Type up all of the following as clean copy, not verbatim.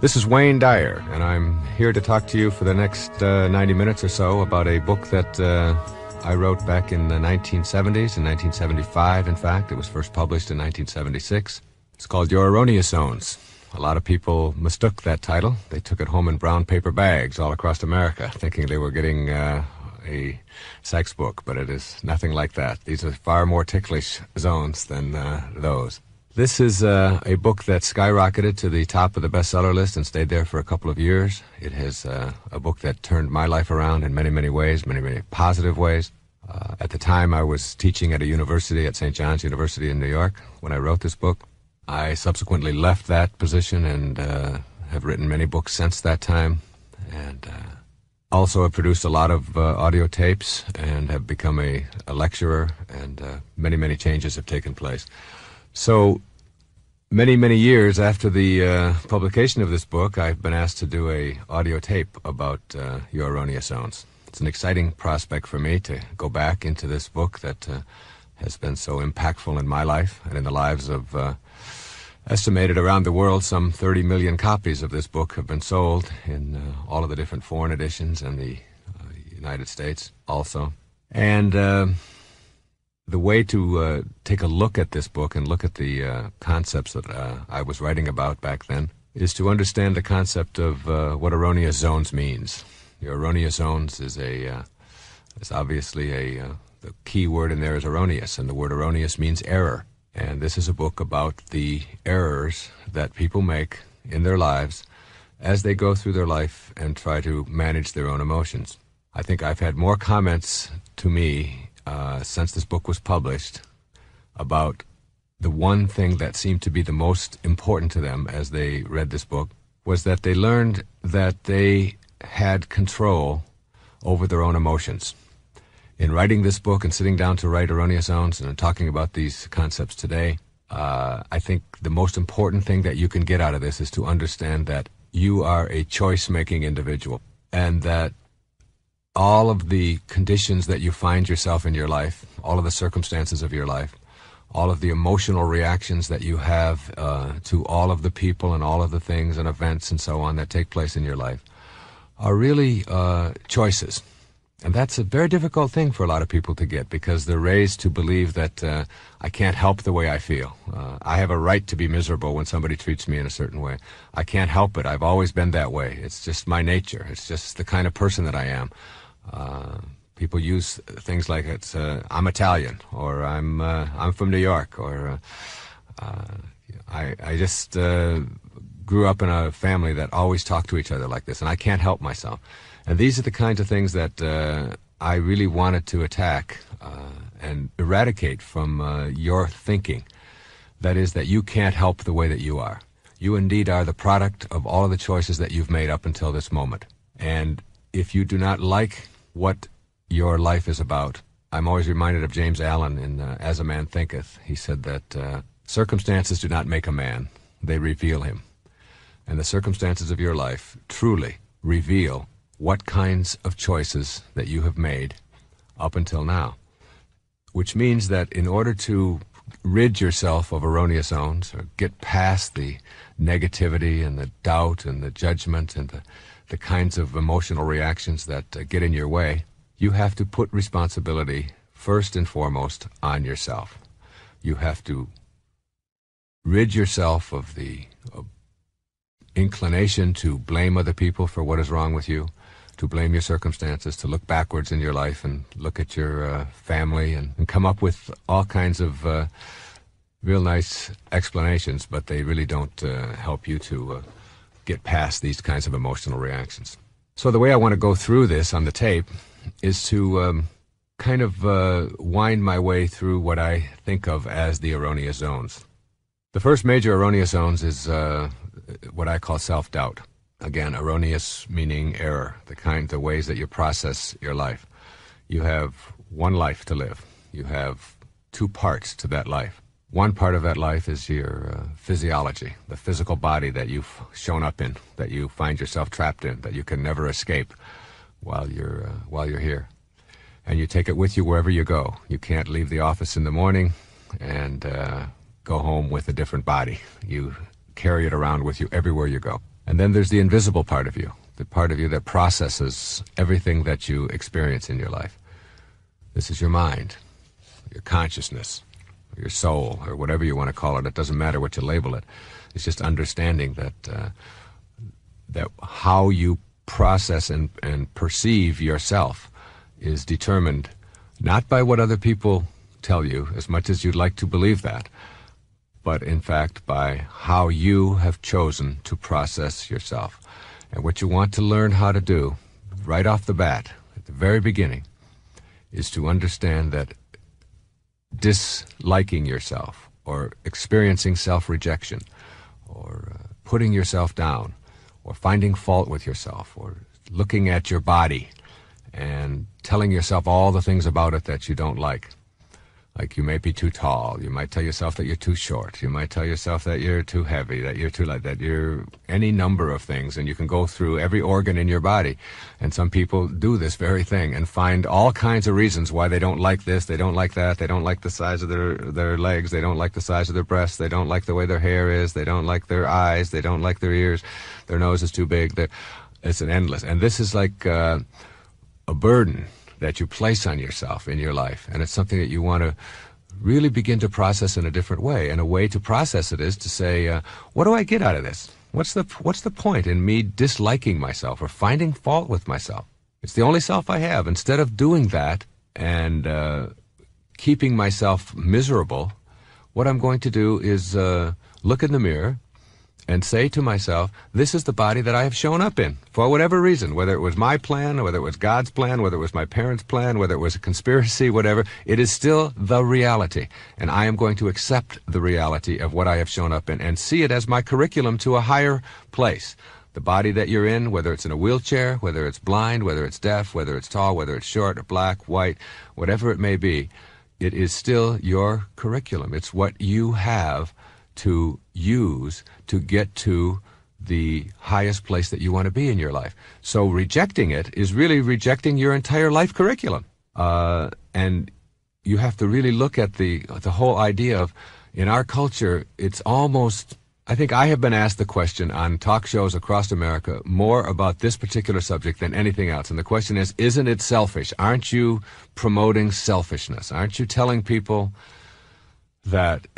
This is Wayne Dyer, and I'm here to talk to you for the next 90 minutes or so about a book that I wrote back in the 1970s, in 1975, in fact. It was first published in 1976. It's called Your Erroneous Zones. A lot of people mistook that title. They took it home in brown paper bags all across America, thinking they were getting a sex book, but it is nothing like that. These are far more ticklish zones than those. This is a book that skyrocketed to the top of the bestseller list and stayed there for a couple of years. It is a book that turned my life around in many, many ways, many, many positive ways. At the time, I was teaching at a university, at St. John's University in New York, when I wrote this book. I subsequently left that position and have written many books since that time, and also have produced a lot of audio tapes and have become a lecturer, and many, many changes have taken place. So many, many years after the publication of this book, I've been asked to do a audio tape about Your Erroneous Zones. It's an exciting prospect for me to go back into this book that has been so impactful in my life and in the lives of, estimated around the world, some 30 million copies of this book have been sold in all of the different foreign editions and the United States also. And the way to take a look at this book and look at the concepts that I was writing about back then is to understand the concept of what erroneous zones means. Your erroneous zones is obviously the key word in there is erroneous, and the word erroneous means error. And this is a book about the errors that people make in their lives as they go through their life and try to manage their own emotions. I think I've had more comments to me since this book was published about the one thing that seemed to be the most important to them as they read this book was that they learned that they had control over their own emotions. In writing this book and sitting down to write Erroneous Zones and talking about these concepts today, I think the most important thing that you can get out of this is to understand that you are a choice-making individual, and that all of the conditions that you find yourself in your life, all of the circumstances of your life, all of the emotional reactions that you have to all of the people and all of the things and events and so on that take place in your life are really choices. And that's a very difficult thing for a lot of people to get, because they're raised to believe that I can't help the way I feel. I have a right to be miserable when somebody treats me in a certain way. I can't help it. I've always been that way. It's just my nature. It's just the kind of person that I am. People use things like I'm Italian, or I'm from New York, or I just grew up in a family that always talked to each other like this, and I can't help myself. And these are the kinds of things that I really wanted to attack and eradicate from your thinking. That is, that you can't help the way that you are. You indeed are the product of all of the choices that you've made up until this moment. And if you do not like what your life is about, I'm always reminded of James Allen in As a Man Thinketh. He said that circumstances do not make a man, they reveal him. And the circumstances of your life truly reveal what kinds of choices that you have made up until now. Which means that in order to rid yourself of erroneous zones, or get past the negativity and the doubt and the judgment and the kinds of emotional reactions that get in your way, you have to put responsibility first and foremost on yourself. You have to rid yourself of the inclination to blame other people for what is wrong with you, to blame your circumstances, to look backwards in your life and look at your family and come up with all kinds of real nice explanations, but they really don't help you to get past these kinds of emotional reactions. So the way I want to go through this on the tape is to kind of wind my way through what I think of as the erroneous zones. The first major erroneous zones is what I call self-doubt. Again, erroneous meaning error, the ways that you process your life. You have one life to live. You have two parts to that life. One part of that life is your physiology, the physical body that you've shown up in, that you find yourself trapped in, that you can never escape while you're here. And you take it with you wherever you go. You can't leave the office in the morning and go home with a different body. You carry it around with you everywhere you go. And then there's the invisible part of you, the part of you that processes everything that you experience in your life. This is your mind, your consciousness, your soul, or whatever you want to call it. It doesn't matter what you label it. It's just understanding that that how you process and perceive yourself is determined not by what other people tell you, as much as you'd like to believe that, but in fact by how you have chosen to process yourself. And what you want to learn how to do right off the bat, at the very beginning, is to understand that disliking yourself or experiencing self-rejection or putting yourself down or finding fault with yourself or looking at your body and telling yourself all the things about it that you don't like. Like you may be too tall, you might tell yourself that you're too short, you might tell yourself that you're too heavy, that you're too light, that you're any number of things, and you can go through every organ in your body. And some people do this very thing and find all kinds of reasons why they don't like this, they don't like that, they don't like the size of their legs, they don't like the size of their breasts, they don't like the way their hair is, they don't like their eyes, they don't like their ears, their nose is too big. It's an endless. And this is like a burden that you place on yourself in your life, and it's something that you want to really begin to process in a different way. And a way to process it is to say, what do I get out of this? What's the point in me disliking myself or finding fault with myself? It's the only self I have. Instead of doing that and keeping myself miserable, what I'm going to do is look in the mirror and say to myself, this is the body that I have shown up in, for whatever reason, whether it was my plan, or whether it was God's plan, whether it was my parents' plan, whether it was a conspiracy, whatever, it is still the reality. And I am going to accept the reality of what I have shown up in and see it as my curriculum to a higher place. The body that you're in, whether it's in a wheelchair, whether it's blind, whether it's deaf, whether it's tall, whether it's short, or black, white, whatever it may be, it is still your curriculum. It's what you have to use to get to the highest place that you want to be in your life. So rejecting it is really rejecting your entire life curriculum. And you have to really look at the whole idea of, in our culture, it's almost, I think I have been asked the question on talk shows across America more about this particular subject than anything else. And the question is, isn't it selfish? Aren't you promoting selfishness? Aren't you telling people that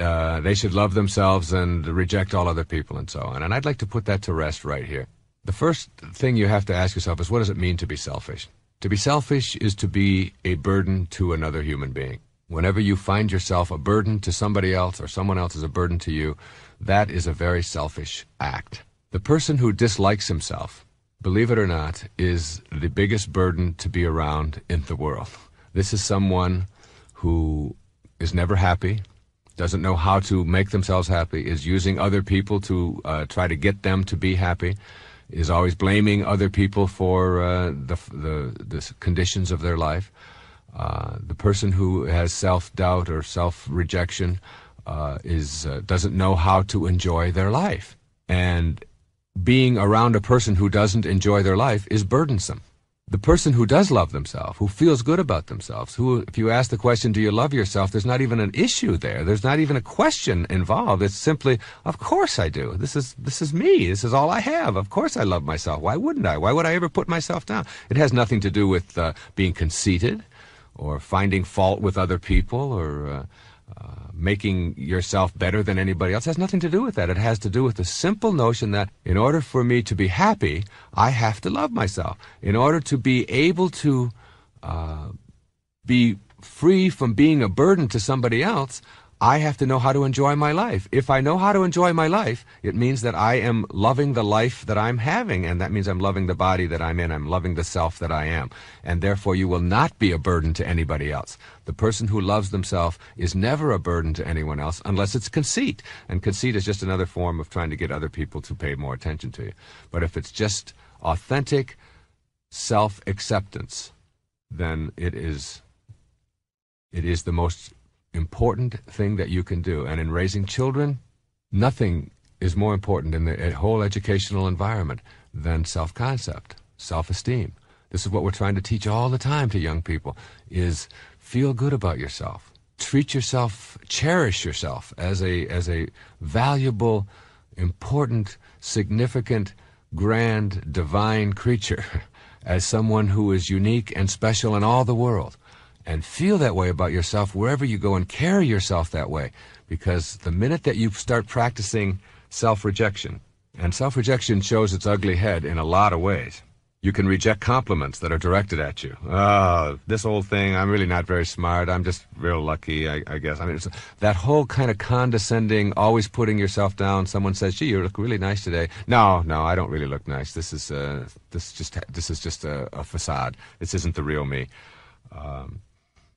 they should love themselves and reject all other people and so on? And I'd like to put that to rest right here. The first thing you have to ask yourself is, what does it mean to be selfish? To be selfish is to be a burden to another human being. Whenever you find yourself a burden to somebody else or someone else is a burden to you, that is a very selfish act. The person who dislikes himself, believe it or not, is the biggest burden to be around in the world. This is someone who is never happy, doesn't know how to make themselves happy, is using other people to try to get them to be happy, is always blaming other people for the conditions of their life. The person who has self-doubt or self-rejection doesn't know how to enjoy their life. And being around a person who doesn't enjoy their life is burdensome. The person who does love themselves, who feels good about themselves, who, if you ask the question, do you love yourself, there's not even an issue there. There's not even a question involved. It's simply, of course I do. This is me. This is all I have. Of course I love myself. Why wouldn't I? Why would I ever put myself down? It has nothing to do with being conceited or finding fault with other people or making yourself better than anybody else. It has nothing to do with that. It has to do with the simple notion that in order for me to be happy, I have to love myself. In order to be able to be free from being a burden to somebody else, I have to know how to enjoy my life. If I know how to enjoy my life, it means that I am loving the life that I'm having, and that means I'm loving the body that I'm in. I'm loving the self that I am. And therefore, you will not be a burden to anybody else. The person who loves themselves is never a burden to anyone else unless it's conceit. And conceit is just another form of trying to get other people to pay more attention to you. But if it's just authentic self-acceptance, then it is the most important thing that you can do. And in raising children, nothing is more important in the whole educational environment than self-concept, self-esteem. This is what we're trying to teach all the time to young people, is feel good about yourself. Treat yourself, cherish yourself as a valuable, important, significant grand, divine creature, as someone who is unique and special in all the world. And feel that way about yourself wherever you go, and carry yourself that way. Because the minute that you start practicing self-rejection, and self-rejection shows its ugly head in a lot of ways. You can reject compliments that are directed at you. Oh, this old thing, I'm really not very smart. I'm just real lucky, I guess. I mean, it's that whole kind of condescending, always putting yourself down. Someone says, "Gee, you look really nice today." No, I don't really look nice. This is just a facade. This isn't the real me.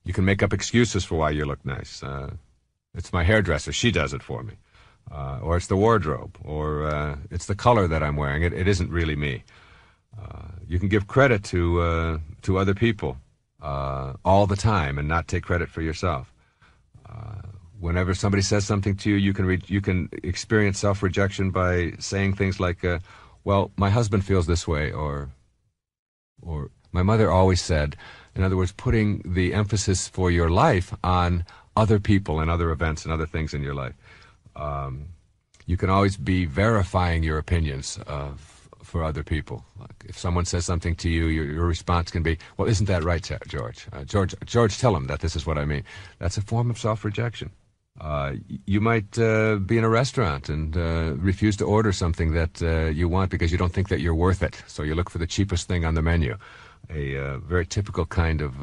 You can make up excuses for why you look nice. It's my hairdresser. She does it for me. Or it's the wardrobe. Or it's the color that I'm wearing. It isn't really me. You can give credit to other people all the time and not take credit for yourself. Whenever somebody says something to you, you can experience self-rejection by saying things like, "Well, my husband feels this way," or "My mother always said." In other words, putting the emphasis for your life on other people and other events and other things in your life. You can always be verifying your opinions for other people. Like if someone says something to you, your response can be, "Well, isn't that right, George? George, tell him that this is what I mean." That's a form of self-rejection. You might be in a restaurant and refuse to order something that you want because you don't think that you're worth it. So you look for the cheapest thing on the menu. A very typical kind of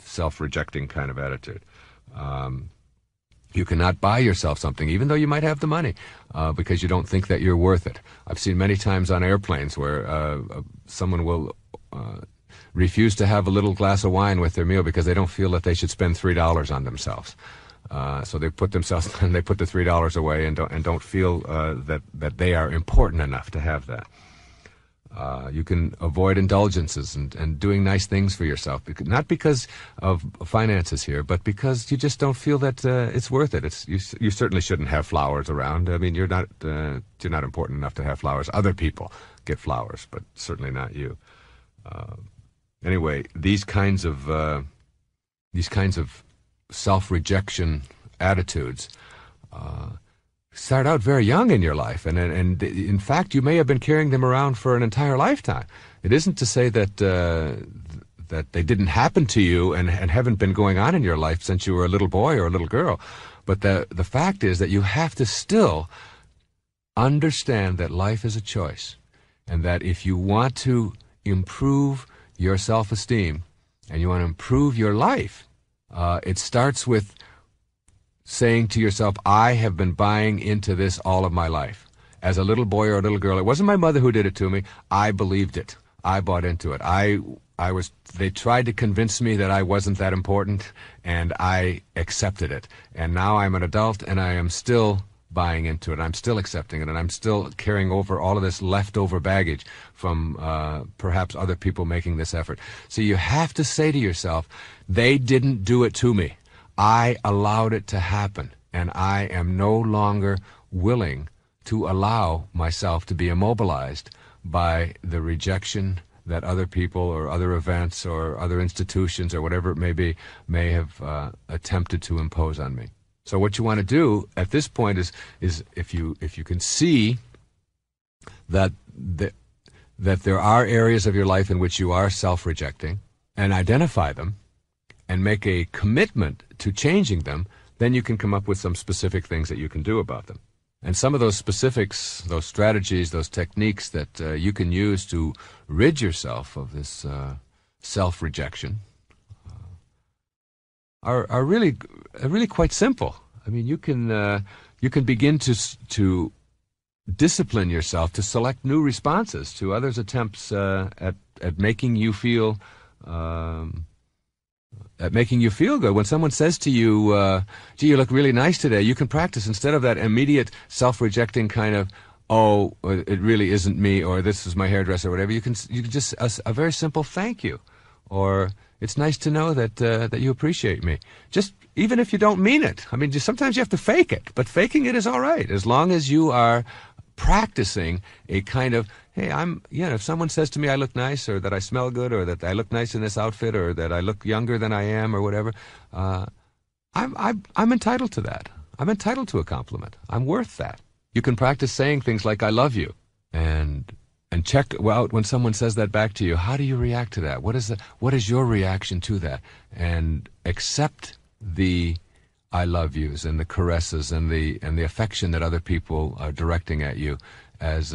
self-rejecting kind of attitude. You cannot buy yourself something, even though you might have the money, because you don't think that you're worth it. I've seen many times on airplanes where someone will refuse to have a little glass of wine with their meal because they don't feel that they should spend $3 on themselves. So they put the $3 away and don't feel that they are important enough to have that. You can avoid indulgences and doing nice things for yourself, not because of finances here, but because you just don't feel that it's worth it. You certainly shouldn't have flowers around. I mean, you're not important enough to have flowers. Other people get flowers, but certainly not you. Anyway, these kinds of self-rejection attitudes start out very young in your life, and in fact, you may have been carrying them around for an entire lifetime. It isn't to say that that they didn't happen to you and haven't been going on in your life since you were a little boy or a little girl, but the fact is that you have to still understand that life is a choice, and that if you want to improve your self-esteem and you want to improve your life, it starts with saying to yourself, "I have been buying into this all of my life. As a little boy or a little girl, it wasn't my mother who did it to me. I believed it. I bought into it. They tried to convince me that I wasn't that important, and I accepted it. And now I'm an adult, and I am still buying into it. I'm still accepting it, and I'm still carrying over all of this leftover baggage from perhaps other people making this effort." So you have to say to yourself, "They didn't do it to me. I allowed it to happen, and I am no longer willing to allow myself to be immobilized by the rejection that other people or other events or other institutions or whatever it may be may have attempted to impose on me." So what you want to do at this point is if you can see that there are areas of your life in which you are self-rejecting, and identify them and make a commitment to changing them, then you can come up with some specific things that you can do about them. And some of those specifics, those strategies, those techniques that you can use to rid yourself of this self-rejection are really quite simple. I mean, you can begin to discipline yourself to select new responses to others' attempts at making you feel good. When someone says to you, "Gee, you look really nice today," you can practice, instead of that immediate self-rejecting kind of, "Oh, it really isn't me," or "This is my hairdresser," or whatever. You can just a very simple "thank you," or "It's nice to know that you appreciate me." Just even if you don't mean it. I mean, sometimes you have to fake it, but faking it is all right as long as you are practicing a kind of, "Hey, if someone says to me I look nice, or that I smell good, or that I look nice in this outfit, or that I look younger than I am, or whatever, I'm entitled to that. I'm entitled to a compliment. I'm worth that." You can practice saying things like "I love you," and and check out when someone says that back to you. How do you react to that? What is your reaction to that? And accept the I love yous and the caresses and the affection that other people are directing at you as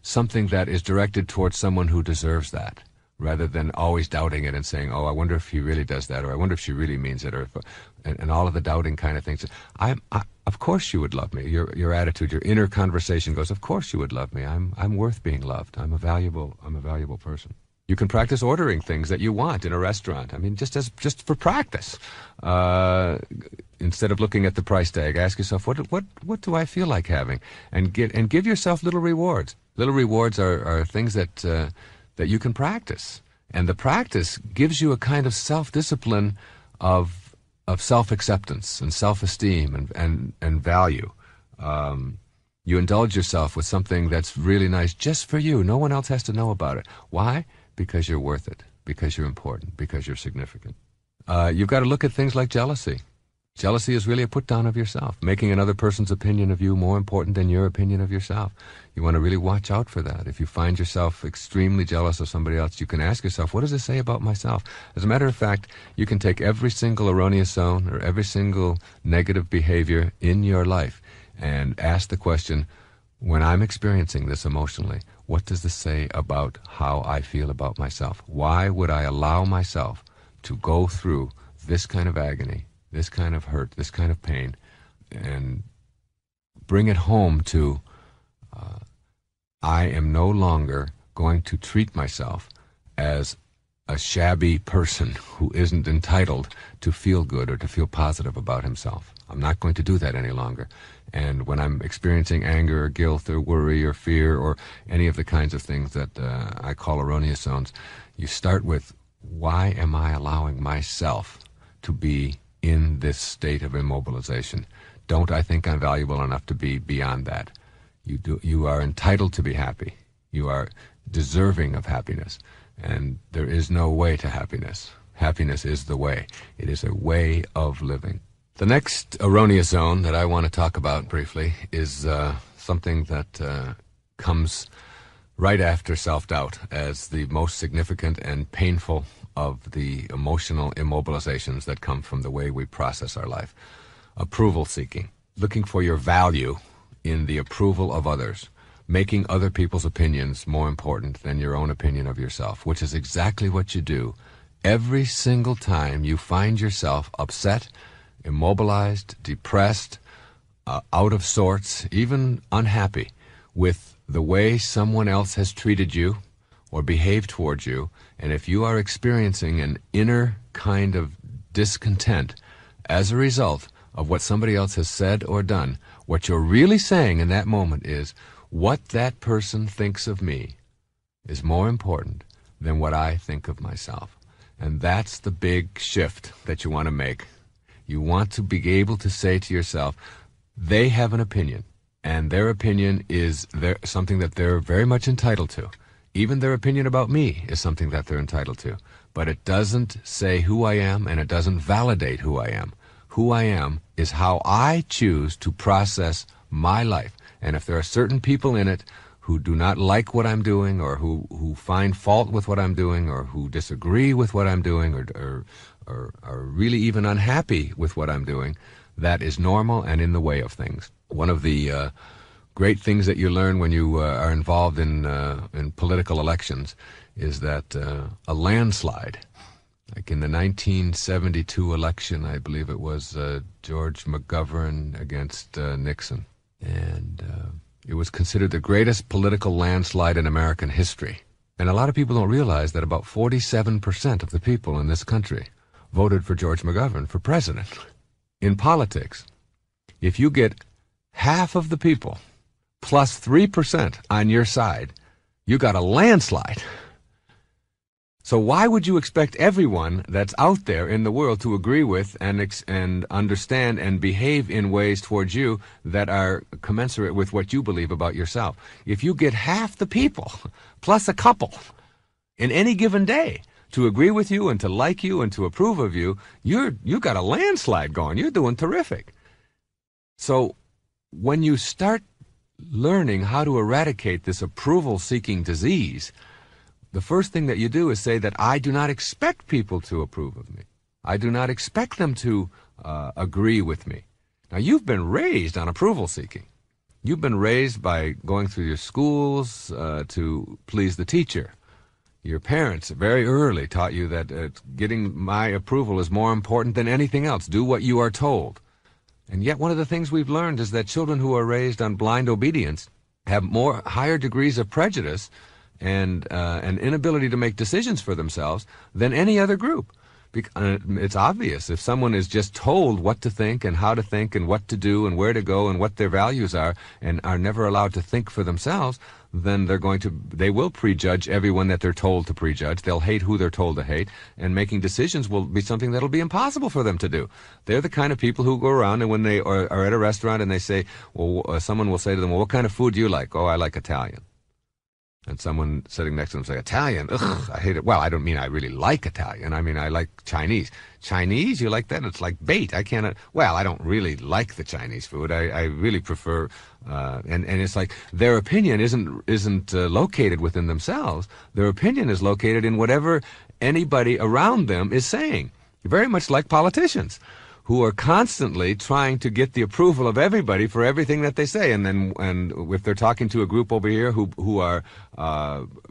something that is directed towards someone who deserves that, rather than always doubting it and saying, oh, I wonder if he really does that, or I wonder if she really means it, or and all of the doubting kind of things. Of course you would love me. Your attitude, your inner conversation goes, of course you would love me. I'm worth being loved. I'm a valuable person. You can practice ordering things that you want in a restaurant. I mean, just for practice. Instead of looking at the price tag, ask yourself, what do I feel like having? And give yourself little rewards. Little rewards are things that you can practice. And the practice gives you a kind of self-discipline of self-acceptance and self-esteem and value. You indulge yourself with something that's really nice just for you. No one else has to know about it. Why? Because you're worth it, because you're important, because you're significant. You've got to look at things like jealousy. Jealousy is really a put-down of yourself, making another person's opinion of you more important than your opinion of yourself. You want to really watch out for that. If you find yourself extremely jealous of somebody else, you can ask yourself, what does this say about myself? As a matter of fact, you can take every single erroneous zone or every single negative behavior in your life and ask the question, when I'm experiencing this emotionally, what does this say about how I feel about myself? Why would I allow myself to go through this kind of agony, this kind of hurt, this kind of pain, and bring it home to I am no longer going to treat myself as a shabby person who isn't entitled to feel good or to feel positive about himself. I'm not going to do that any longer. And when I'm experiencing anger or guilt or worry or fear or any of the kinds of things that I call erroneous zones, you start with, why am I allowing myself to be in this state of immobilization? Don't I think I'm valuable enough to be beyond that? You are entitled to be happy. You are deserving of happiness. And there is no way to happiness. Happiness is the way. It is a way of living. The next erroneous zone that I want to talk about briefly is something that comes right after self-doubt as the most significant and painful of the emotional immobilizations that come from the way we process our life. Approval seeking, looking for your value in the approval of others, making other people's opinions more important than your own opinion of yourself, which is exactly what you do every single time you find yourself upset, immobilized, depressed, out of sorts, even unhappy with the way someone else has treated you or behaved towards you. And if you are experiencing an inner kind of discontent as a result of what somebody else has said or done, what you're really saying in that moment is, what that person thinks of me is more important than what I think of myself. And that's the big shift that you want to make. You want to be able to say to yourself, they have an opinion, and their opinion is something that they're very much entitled to. Even their opinion about me is something that they're entitled to. But it doesn't say who I am, and it doesn't validate who I am. Who I am is how I choose to process my life. And if there are certain people in it who do not like what I'm doing, or who find fault with what I'm doing, or who disagree with what I'm doing, or are really even unhappy with what I'm doing, that is normal and in the way of things. One of the great things that you learn when you are involved in political elections is that a landslide, like in the 1972 election, I believe it was George McGovern against Nixon, and it was considered the greatest political landslide in American history. And a lot of people don't realize that about 47% of the people in this country voted for George McGovern for president. In politics, if you get half of the people plus 3% on your side, you got a landslide. So why would you expect everyone that's out there in the world to agree with and understand and behave in ways towards you that are commensurate with what you believe about yourself? If you get half the people, plus a couple, in any given day, to agree with you and to like you and to approve of you, you got a landslide going. You're doing terrific. So when you start learning how to eradicate this approval-seeking disease, the first thing that you do is say that I do not expect people to approve of me. I do not expect them to agree with me. Now, you've been raised on approval-seeking. You've been raised by going through your schools to please the teacher. Your parents very early taught you that getting my approval is more important than anything else. Do what you are told. And yet one of the things we've learned is that children who are raised on blind obedience have higher degrees of prejudice and an inability to make decisions for themselves than any other group. It's obvious. If someone is just told what to think and how to think and what to do and where to go and what their values are and are never allowed to think for themselves, then they will prejudge everyone that they're told to prejudge. They'll hate who they're told to hate, and making decisions will be something that'll be impossible for them to do. They're the kind of people who go around and when they are at a restaurant and they say, well, someone will say to them, well, what kind of food do you like? Oh, I like Italian. And someone sitting next to them say, Italian? Ugh, I hate it. Well, I don't mean I really like Italian. I mean, I like Chinese. Chinese? You like that? It's like bait. I cannot. Well, I don't really like the Chinese food. I really prefer, and it's like their opinion isn't located within themselves. Their opinion is located in whatever anybody around them is saying. Very much like politicians, who are constantly trying to get the approval of everybody for everything that they say. And if they're talking to a group over here who are,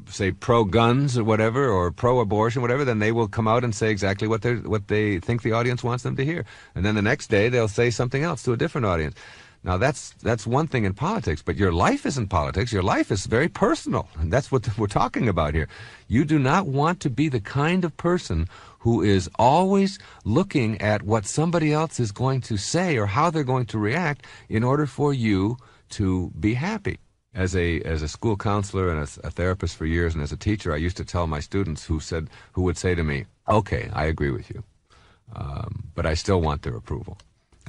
say, pro-guns or whatever, or pro-abortion, whatever, then they will come out and say exactly what they think the audience wants them to hear. And then the next day they'll say something else to a different audience. Now, that's one thing in politics, but your life isn't politics. Your life is very personal, and that's what we're talking about here. You do not want to be the kind of person who is always looking at what somebody else is going to say or how they're going to react in order for you to be happy. As a school counselor and as a therapist for years and as a teacher, I used to tell my students who would say to me, okay, I agree with you, but I still want their approval.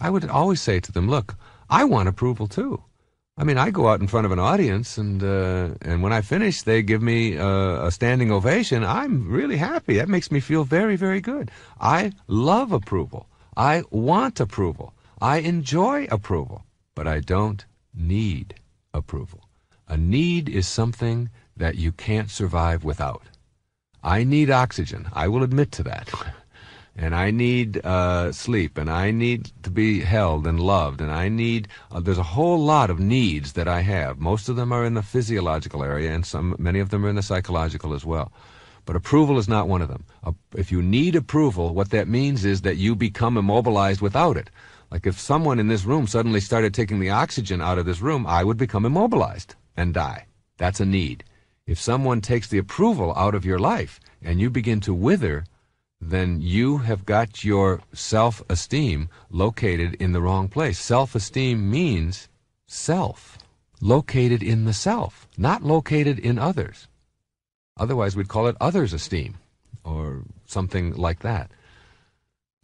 I would always say to them, look, I want approval too. I mean, I go out in front of an audience, and when I finish, they give me a standing ovation. I'm really happy. That makes me feel very, very good. I love approval. I want approval. I enjoy approval. But I don't need approval. A need is something that you can't survive without. I need oxygen. I will admit to that. And I need sleep, and I need to be held and loved, and I need, there's a whole lot of needs that I have. Most of them are in the physiological area, and many of them are in the psychological as well. But approval is not one of them. If you need approval, what that means is that you become immobilized without it. Like if someone in this room suddenly started taking the oxygen out of this room, I would become immobilized and die. That's a need. If someone takes the approval out of your life and you begin to wither, then you have got your self-esteem located in the wrong place. Self-esteem means self, located in the self, not located in others. Otherwise, we'd call it others' esteem or something like that.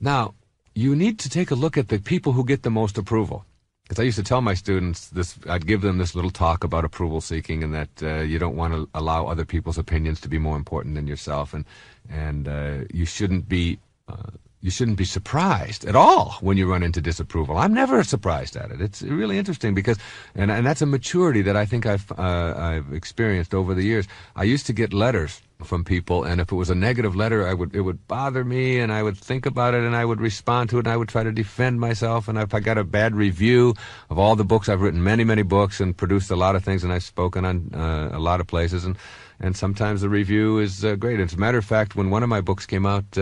Now, you need to take a look at the people who get the most approval. Because I used to tell my students this, I'd give them this little talk about approval seeking, and that you don't want to allow other people's opinions to be more important than yourself, and you shouldn't be surprised at all when you run into disapproval. I'm never surprised at it. It's really interesting because, and that's a maturity that I think I've experienced over the years. I used to get letters from people, and if it was a negative letter, it would bother me, and I would think about it, and I would respond to it, and I would try to defend myself. And if I got a bad review of all the books, I've written many, many books and produced a lot of things, and I've spoken on a lot of places, and sometimes the review is great. As a matter of fact, when one of my books came out,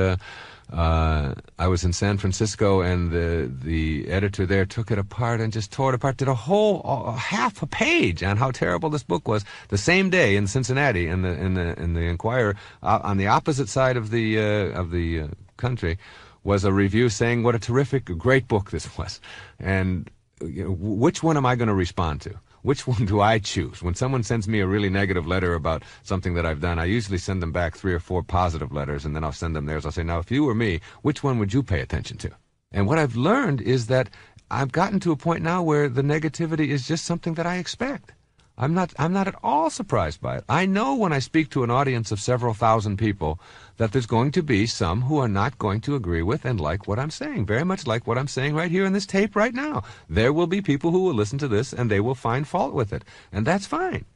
I was in San Francisco, and the editor there took it apart and just tore it apart, did a whole half a page on how terrible this book was. The same day in Cincinnati, in the Enquirer, on the opposite side of the country, was a review saying what a terrific, great book this was. And which one am I going to respond to? Which one do I choose? When someone sends me a really negative letter about something that I've done, I usually send them back 3 or 4 positive letters, and then I'll send them theirs. I'll say, now, if you were me, which one would you pay attention to? And what I've learned is that I've gotten to a point now where the negativity is just something that I expect. I'm not at all surprised by it. I know when I speak to an audience of several thousand people that there's going to be some who are not going to agree with and like what I'm saying, very much like what I'm saying right here in this tape right now. There will be people who will listen to this and they will find fault with it, and that's fine.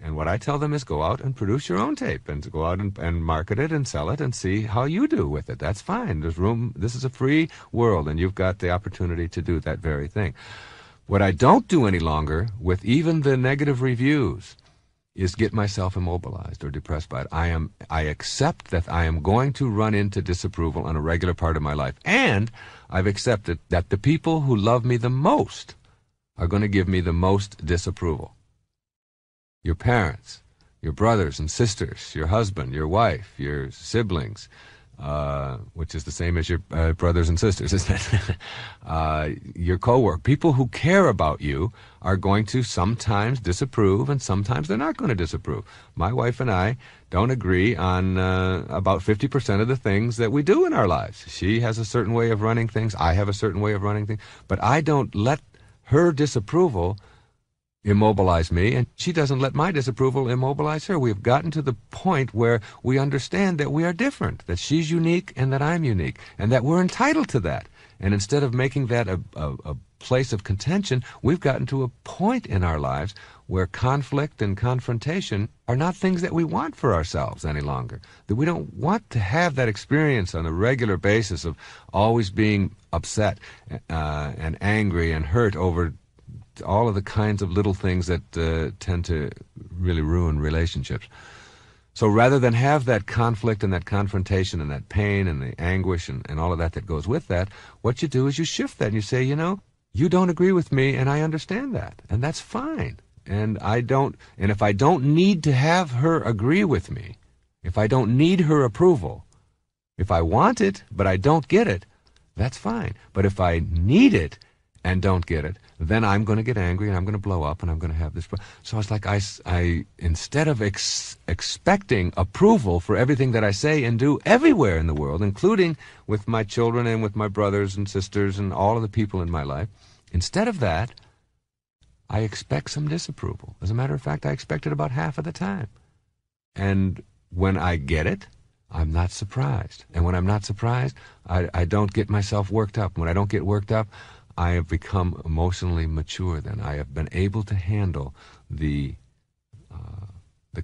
And what I tell them is go out and produce your own tape and to go out and market it and sell it and see how you do with it. That's fine. There's room. This is a free world, and you've got the opportunity to do that very thing. What I don't do any longer with even the negative reviews is get myself immobilized or depressed by it. I accept that I am going to run into disapproval on a regular part of my life. And I've accepted that the people who love me the most are going to give me the most disapproval. Your parents, your brothers and sisters, your husband, your wife, your siblings, which is the same as your brothers and sisters, isn't it? Your coworker, people who care about you are going to sometimes disapprove, and sometimes they're not going to disapprove. My wife and I don't agree on about 50% of the things that we do in our lives. She has a certain way of running things. I have a certain way of running things. But I don't let her disapproval immobilize me, and she doesn't let my disapproval immobilize her. We've gotten to the point where we understand that we are different, that she's unique and that I'm unique, and that we're entitled to that. And instead of making that a place of contention, we've gotten to a point in our lives where conflict and confrontation are not things that we want for ourselves any longer. That we don't want to have that experience on a regular basis of always being upset and angry and hurt over all of the kinds of little things that tend to really ruin relationships. So rather than have that conflict and that confrontation and that pain and the anguish and all of that goes with that, what you do is you shift that and you say, you know, you don't agree with me and I understand that, and that's fine. And if I don't need to have her agree with me, if I don't need her approval, if I want it but I don't get it, that's fine. But if I need it and don't get it, then I'm going to get angry and I'm going to blow up and I'm going to have this. So it's like I instead of expecting approval for everything that I say and do everywhere in the world, including with my children and with my brothers and sisters and all of the people in my life, instead of that, I expect some disapproval. As a matter of fact, I expect it about half of the time. And when I get it, I'm not surprised. And when I'm not surprised, I don't get myself worked up. When I don't get worked up, I have become emotionally mature then. I have been able to handle the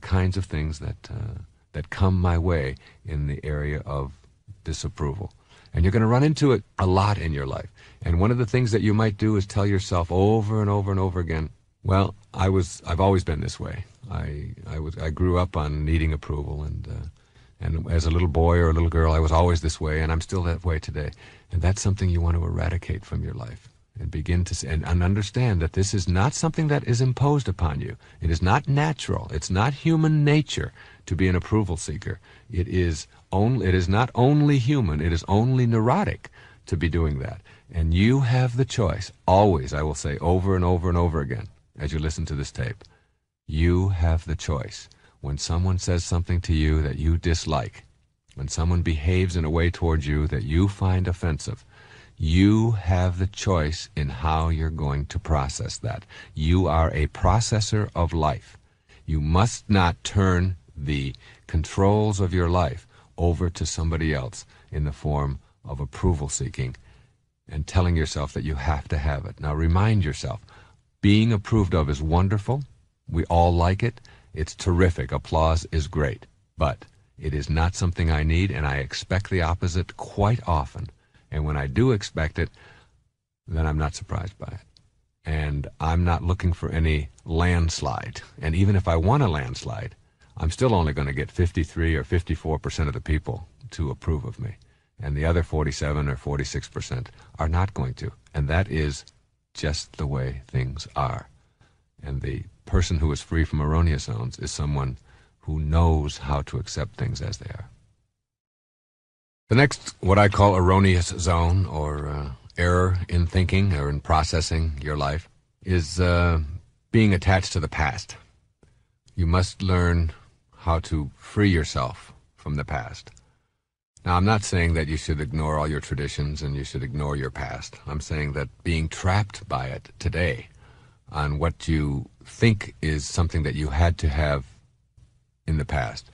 kinds of things that come my way in the area of disapproval. And you're going to run into it a lot in your life. And one of the things that you might do is tell yourself over and over and over again, well, I've always been this way. I grew up on needing approval, and as a little boy or a little girl, I was always this way, and I'm still that way today. And that's something you want to eradicate from your life and begin to and understand that this is not something that is imposed upon you. It is not natural. It's not human nature to be an approval seeker. It is not only human. It is only neurotic to be doing that. And you have the choice, always, I will say over and over and over again as you listen to this tape. You have the choice. When someone says something to you that you dislike, when someone behaves in a way towards you that you find offensive, you have the choice in how you're going to process that. You are a processor of life. You must not turn the controls of your life over to somebody else in the form of approval seeking and telling yourself that you have to have it. Now remind yourself, being approved of is wonderful. We all like it. It's terrific. Applause is great. But it is not something I need, and I expect the opposite quite often. And when I do expect it, then I'm not surprised by it. And I'm not looking for any landslide. And even if I want a landslide, I'm still only going to get 53 or 54% of the people to approve of me. And the other 47 or 46% are not going to. And that is just the way things are. And the person who is free from erroneous zones is someone who knows how to accept things as they are. The next, what I call erroneous zone, or error in thinking or in processing your life, is being attached to the past. You must learn how to free yourself from the past. Now, I'm not saying that you should ignore all your traditions and you should ignore your past. I'm saying that being trapped by it today on what you think is something that you had to have in the past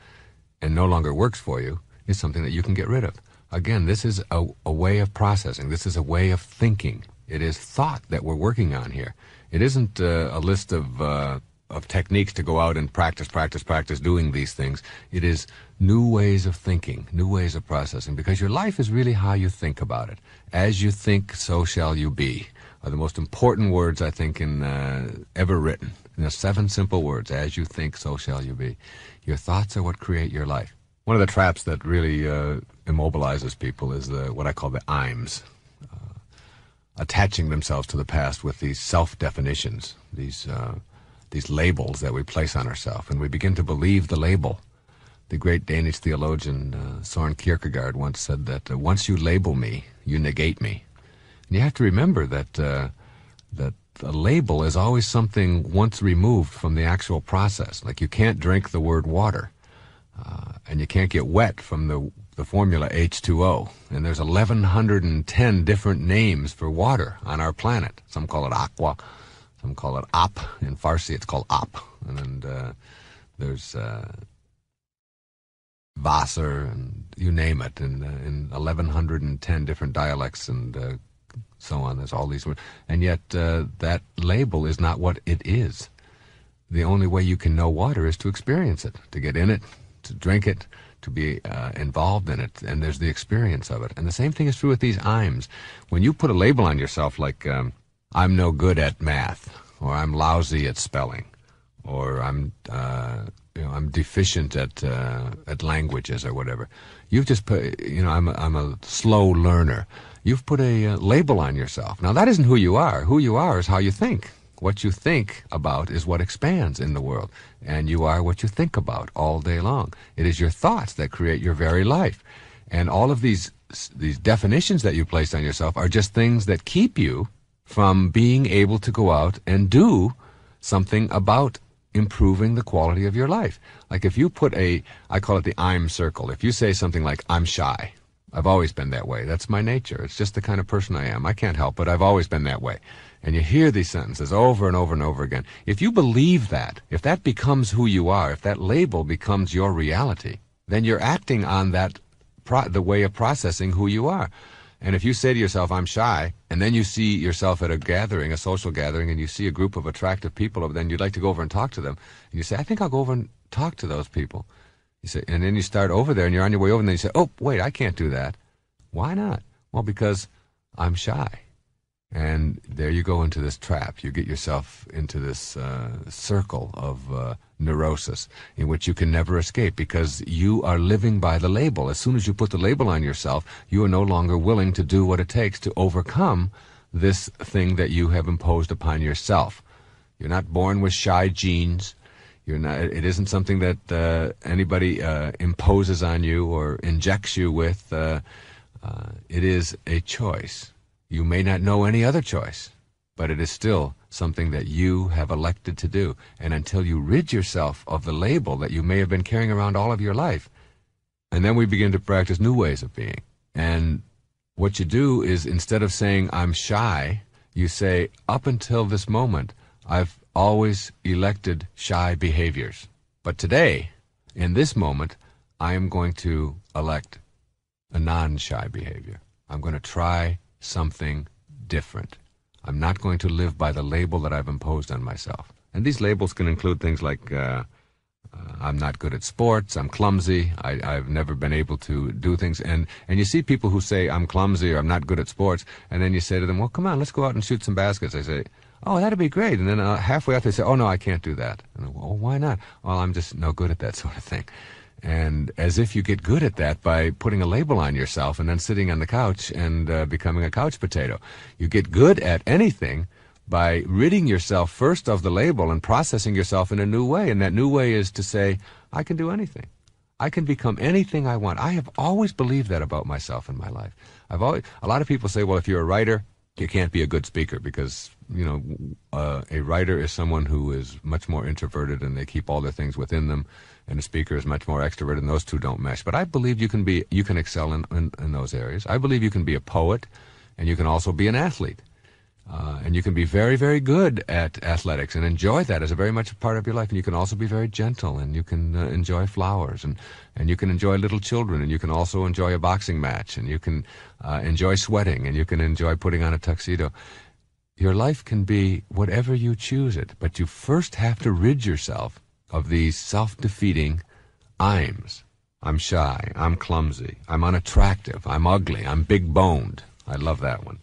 and no longer works for you is something that you can get rid of. Again, this is a way of processing. This is a way of thinking. It is thought that we're working on here. It isn't a list of techniques to go out and practice doing these things. It is new ways of thinking, new ways of processing, because your life is really how you think about it. As you think, so shall you be, are the most important words, I think, in ever written. 7 simple words. As you think, so shall you be. Your thoughts are what create your life. One of the traps that really immobilizes people is what I call the I'ms, attaching themselves to the past with these self-definitions, these labels that we place on ourselves, and we begin to believe the label. The great Danish theologian Søren Kierkegaard once said that once you label me, you negate me. And you have to remember that that a label is always something once removed from the actual process. Like you can't drink the word water, and you can't get wet from the formula H2O. And there's 1,110 different names for water on our planet. Some call it aqua, some call it ap. In Farsi, it's called ap. And there's Wasser, and you name it, in 1,110 different dialects and so on. There's all these words. And yet that label is not what it is. The only way you can know water is to experience it, to get in it, to drink it, to be involved in it, and there's the experience of it. And the same thing is true with these I'ms. When you put a label on yourself like I'm no good at math, or I'm lousy at spelling, or I'm deficient at languages or whatever, you've just put, I'm a slow learner. You've put a label on yourself. Now that isn't who you are. Who you are is how you think. What you think about is what expands in the world, and you are what you think about all day long. It is your thoughts that create your very life, and all of these definitions that you place on yourself are just things that keep you from being able to go out and do something about improving the quality of your life. Like if you put I call it the I'm circle. If you say something like, I'm shy, I've always been that way. That's my nature. It's just the kind of person I am. I can't help it. I've always been that way. And you hear these sentences over and over and over again. If you believe that, if that becomes who you are, if that label becomes your reality, then you're acting on that, the way of processing who you are. And if you say to yourself, I'm shy, and then you see yourself at a gathering, a social gathering, and you see a group of attractive people, then you'd like to go over and talk to them. And you say, I think I'll go over and talk to those people. You say, and then you start over there, and you're on your way over, and then you say, oh, wait, I can't do that. Why not? Well, because I'm shy. And there you go into this trap. You get yourself into this circle of neurosis in which you can never escape, because you are living by the label. As soon as you put the label on yourself, you are no longer willing to do what it takes to overcome this thing that you have imposed upon yourself. You're not born with shy genes. You're not. It isn't something that anybody imposes on you or injects you with. It is a choice. You may not know any other choice, but it is still something that you have elected to do. And until you rid yourself of the label that you may have been carrying around all of your life, and then we begin to practice new ways of being. And what you do is, instead of saying, I'm shy, you say, up until this moment, I've always elected shy behaviors. But today, in this moment, I am going to elect a non-shy behavior. I'm going to try something different. I'm not going to live by the label that I've imposed on myself. And these labels can include things like I'm not good at sports, I'm clumsy, I've never been able to do things. And you see people who say, I'm clumsy or I'm not good at sports, and then you say to them, well, come on, let's go out and shoot some baskets. They say, oh, that'd be great. And then halfway out they say, oh, no, I can't do that. And well, why not? Well, I'm just no good at that sort of thing. And as if you get good at that by putting a label on yourself and then sitting on the couch and becoming a couch potato. You get good at anything by ridding yourself first of the label and processing yourself in a new way. And that new way is to say, I can do anything. I can become anything I want. I have always believed that about myself in my life. A lot of people say, well, if you're a writer, you can't be a good speaker because, a writer is someone who is much more introverted and they keep all their things within them, and a speaker is much more extroverted, and those two don't mesh. But I believe you can excel in those areas. I believe you can be a poet, and you can also be an athlete. And you can be very, very good at athletics and enjoy that as a very much a part of your life. And you can also be very gentle, and you can enjoy flowers, and you can enjoy little children, and you can also enjoy a boxing match, and you can enjoy sweating, and you can enjoy putting on a tuxedo. Your life can be whatever you choose it, but you first have to rid yourself of these self-defeating I'ms. I'm shy, I'm clumsy, I'm unattractive, I'm ugly, I'm big-boned. I love that one.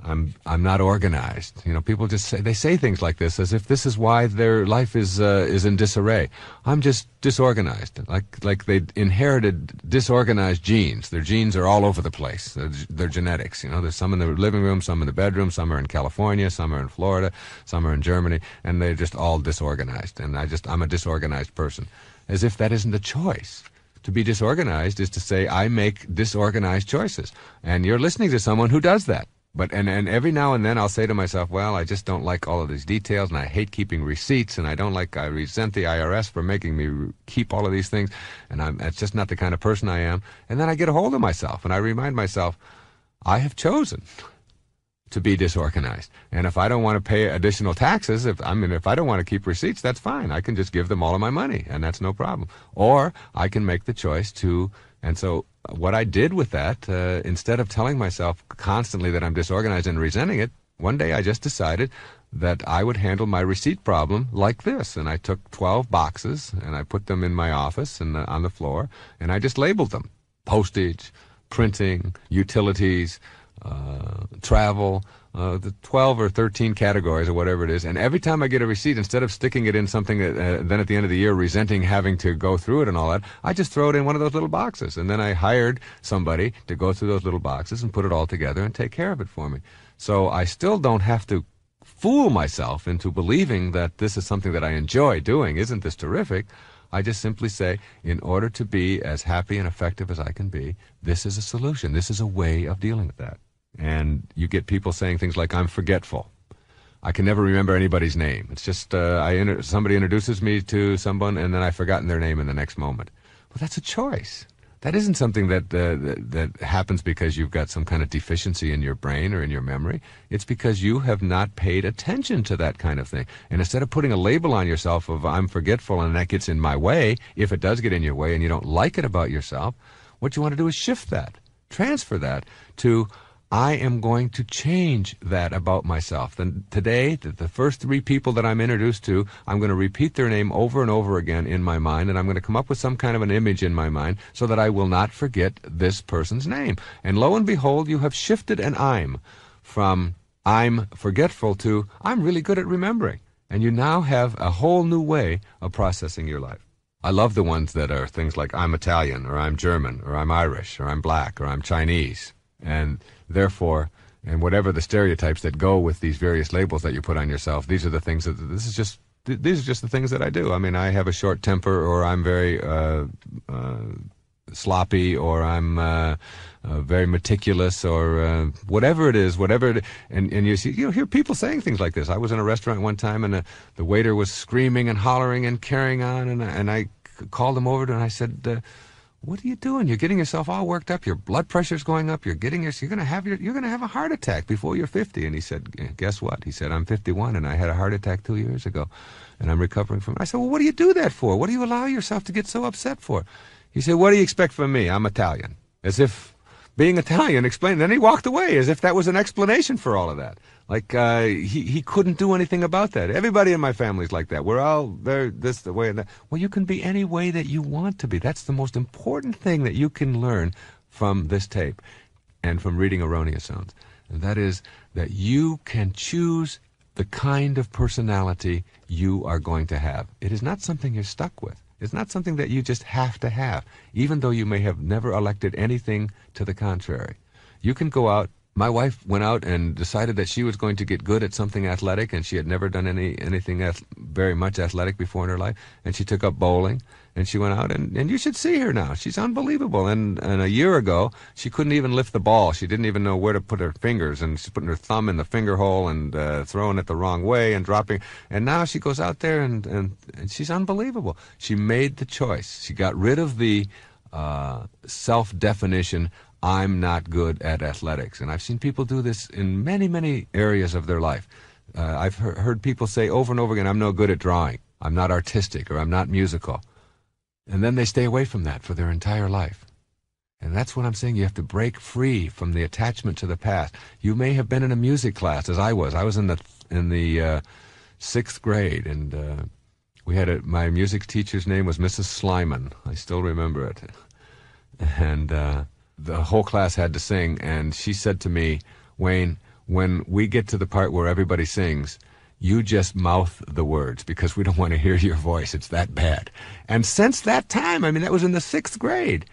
I'm not organized. You know, people just say things like this as if this is why their life is in disarray. I'm just disorganized, like they inherited disorganized genes. Their genes are all over the place. Their genetics. You know, there's some in the living room, some in the bedroom, some are in California, some are in Florida, some are in Germany, and they're just all disorganized. And I'm a disorganized person, as if that isn't a choice. To be disorganized is to say I make disorganized choices, and you're listening to someone who does that. But and every now and then I'll say to myself, well, I just don't like all of these details, and I hate keeping receipts, and I resent the IRS for making me keep all of these things, and it's just not the kind of person I am. And then I get a hold of myself, and I remind myself, I have chosen to be disorganized. And if I don't want to pay additional taxes, if I don't want to keep receipts, that's fine. I can just give them all of my money, and that's no problem. Or I can make the choice to, and so what I did with that, instead of telling myself constantly that I'm disorganized and resenting it, one day I just decided that I would handle my receipt problem like this. And I took 12 boxes, and I put them in my office and on the floor, and I just labeled them. Postage, printing, utilities, travel, the 12 or 13 categories or whatever it is. And every time I get a receipt, instead of sticking it in something then at the end of the year resenting having to go through it and all that, I just throw it in one of those little boxes. And then I hired somebody to go through those little boxes and put it all together and take care of it for me. So I still don't have to fool myself into believing that this is something that I enjoy doing. Isn't this terrific? I just simply say, in order to be as happy and effective as I can be, this is a solution. This is a way of dealing with that. And you get people saying things like, I'm forgetful. I can never remember anybody's name. It's just somebody introduces me to someone, and then I've forgotten their name in the next moment. Well, that's a choice. That isn't something that happens because you've got some kind of deficiency in your brain or in your memory. It's because you have not paid attention to that kind of thing. And instead of putting a label on yourself of I'm forgetful and that gets in my way, if it does get in your way and you don't like it about yourself, what you want to do is shift that, transfer that to I am going to change that about myself. Then today, the first 3 people that I'm introduced to, I'm going to repeat their name over and over again in my mind, and I'm going to come up with some kind of an image in my mind so that I will not forget this person's name. And lo and behold, you have shifted an I'm from I'm forgetful to I'm really good at remembering. And you now have a whole new way of processing your life. I love the ones that are things like I'm Italian, or I'm German, or I'm Irish, or I'm black, or I'm Chinese. And therefore, and whatever the stereotypes that go with these various labels that you put on yourself, these are the things that these are just the things that I do. I mean, I have a short temper, or I'm very sloppy, or I'm very meticulous, or whatever it is, and you hear people saying things like this. I was in a restaurant one time, and the waiter was screaming and hollering and carrying on, and I called him over and I said, what are you doing? You're getting yourself all worked up. Your blood pressure's going up. You're going to have a heart attack before you're 50. And he said, guess what? He said, I'm 51 and I had a heart attack 2 years ago and I'm recovering from it. I said, well, what do you do that for? What do you allow yourself to get so upset for? He said, what do you expect from me? I'm Italian. As if being Italian explained. Then he walked away as if that was an explanation for all of that. Like he couldn't do anything about that. Everybody in my family's like that. We're all this the way and that. Well, you can be any way that you want to be. That's the most important thing that you can learn from this tape and from reading Erroneous Zones. And that is that you can choose the kind of personality you are going to have. It is not something you're stuck with. It's not something that you just have to have, even though you may have never elected anything to the contrary. You can go out. My wife went out and decided that she was going to get good at something athletic, and she had never done anything very much athletic before in her life, and she took up bowling, and she went out, and you should see her now. She's unbelievable. And a year ago, she couldn't even lift the ball. She didn't even know where to put her fingers, and she's putting her thumb in the finger hole and throwing it the wrong way and dropping. And now she goes out there, and she's unbelievable. She made the choice. She got rid of the self-definition, I'm not good at athletics. And I've seen people do this in many, many areas of their life. I've heard people say over and over again, I'm no good at drawing, I'm not artistic, or I'm not musical. And then they stay away from that for their entire life. And that's what I'm saying. You have to break free from the attachment to the past. You may have been in a music class, as I was. I was in the 6th grade, and we had my music teacher's name was Mrs. Slyman. I still remember it. And the whole class had to sing, and she said to me, Wayne, when we get to the part where everybody sings, you just mouth the words, because we don't want to hear your voice. It's that bad. And since that time, I mean, that was in the 6th grade.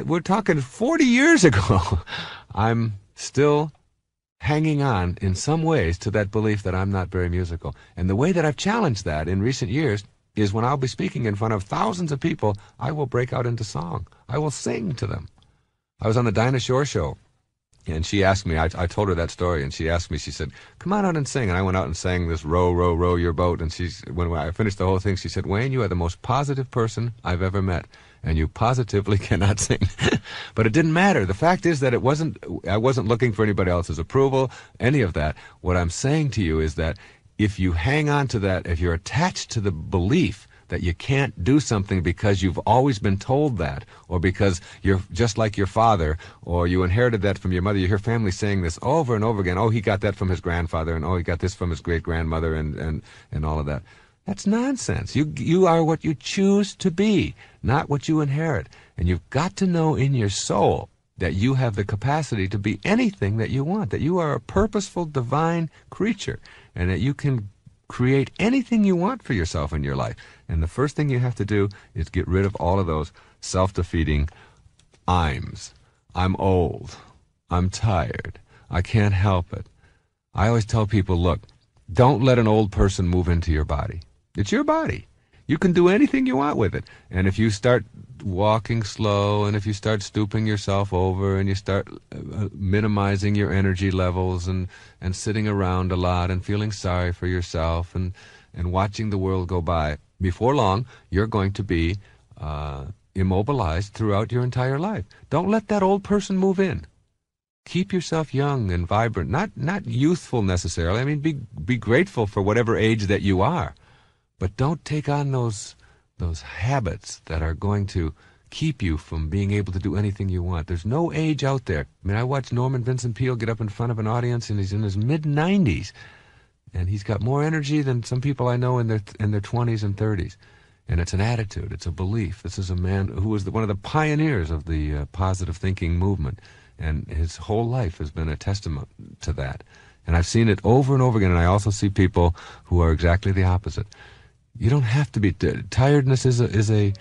We're talking 40 years ago. I'm still hanging on in some ways to that belief that I'm not very musical. And the way that I've challenged that in recent years is when I'll be speaking in front of thousands of people, I will break out into song. I will sing to them. I was on the Dinah Shore show, and she asked me, I told her that story, and she asked me, she said, come on out and sing. And I went out and sang this Row, Row, Row Your Boat. And when I finished the whole thing, she said, Wayne, you are the most positive person I've ever met, and you positively cannot sing. But it didn't matter. The fact is that I wasn't looking for anybody else's approval, any of that. What I'm saying to you is that if you hang on to that, if you're attached to the belief that you can't do something because you've always been told that, or because you're just like your father, or you inherited that from your mother. You hear families saying this over and over again. Oh, he got that from his grandfather, and oh, he got this from his great-grandmother, and all of that. That's nonsense. You are what you choose to be, not what you inherit. And you've got to know in your soul that you have the capacity to be anything that you want, that you are a purposeful, divine creature, and that you can create anything you want for yourself in your life. And the first thing you have to do is get rid of all of those self-defeating I'ms. I'm old. I'm tired. I can't help it. I always tell people, look, don't let an old person move into your body. It's your body. You can do anything you want with it. And if you start walking slow, and if you start stooping yourself over, and you start minimizing your energy levels, and sitting around a lot and feeling sorry for yourself, and watching the world go by, before long, you're going to be immobilized throughout your entire life. Don't let that old person move in. Keep yourself young and vibrant, not youthful necessarily. I mean, be grateful for whatever age that you are, but don't take on those habits that are going to keep you from being able to do anything you want. There's no age out there. I mean, I watched Norman Vincent Peale get up in front of an audience, and he's in his mid-90s, and he's got more energy than some people I know in their 20s and 30s. And it's an attitude. It's a belief. This is a man who was one of the pioneers of the positive thinking movement. And his whole life has been a testament to that. And I've seen it over and over again, and I also see people who are exactly the opposite. You don't have to be... Tiredness is a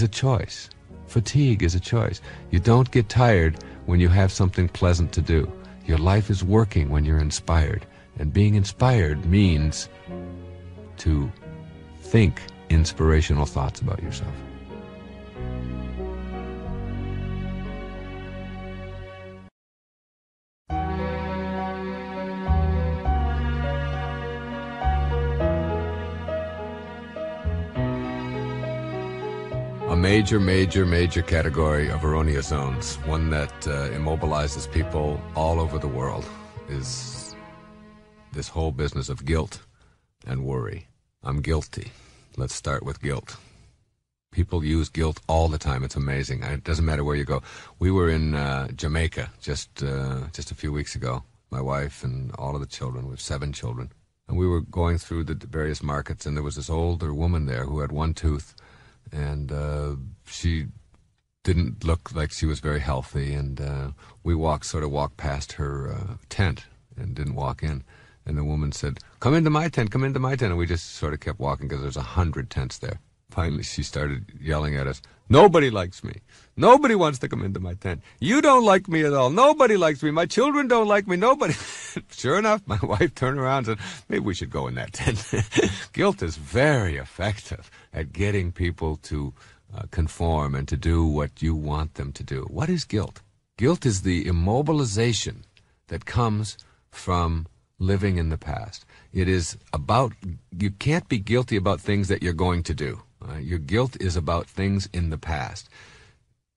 choice. Fatigue is a choice. You don't get tired when you have something pleasant to do. Your life is working when you're inspired. And being inspired means to think inspirational thoughts about yourself. A major category of erroneous zones, one that immobilizes people all over the world, is this whole business of guilt and worry. I'm guilty. Let's start with guilt. People use guilt all the time. It's amazing. It doesn't matter where you go. We were in Jamaica just a few weeks ago, my wife and all of the children. We have 7 children. And we were going through the various markets, and there was this older woman there who had one tooth, and she didn't look like she was very healthy, and we sort of walked past her tent and didn't walk in. And the woman said, come into my tent, come into my tent. And we just sort of kept walking because there's 100 tents there. Finally, she started yelling at us, nobody likes me. Nobody wants to come into my tent. You don't like me at all. Nobody likes me. My children don't like me. Nobody. Sure enough, my wife turned around and said, maybe we should go in that tent. Guilt is very effective at getting people to conform and to do what you want them to do. What is guilt? Guilt is the immobilization that comes from living in the past. It is about, you can't be guilty about things that you're going to do. Your guilt is about things in the past.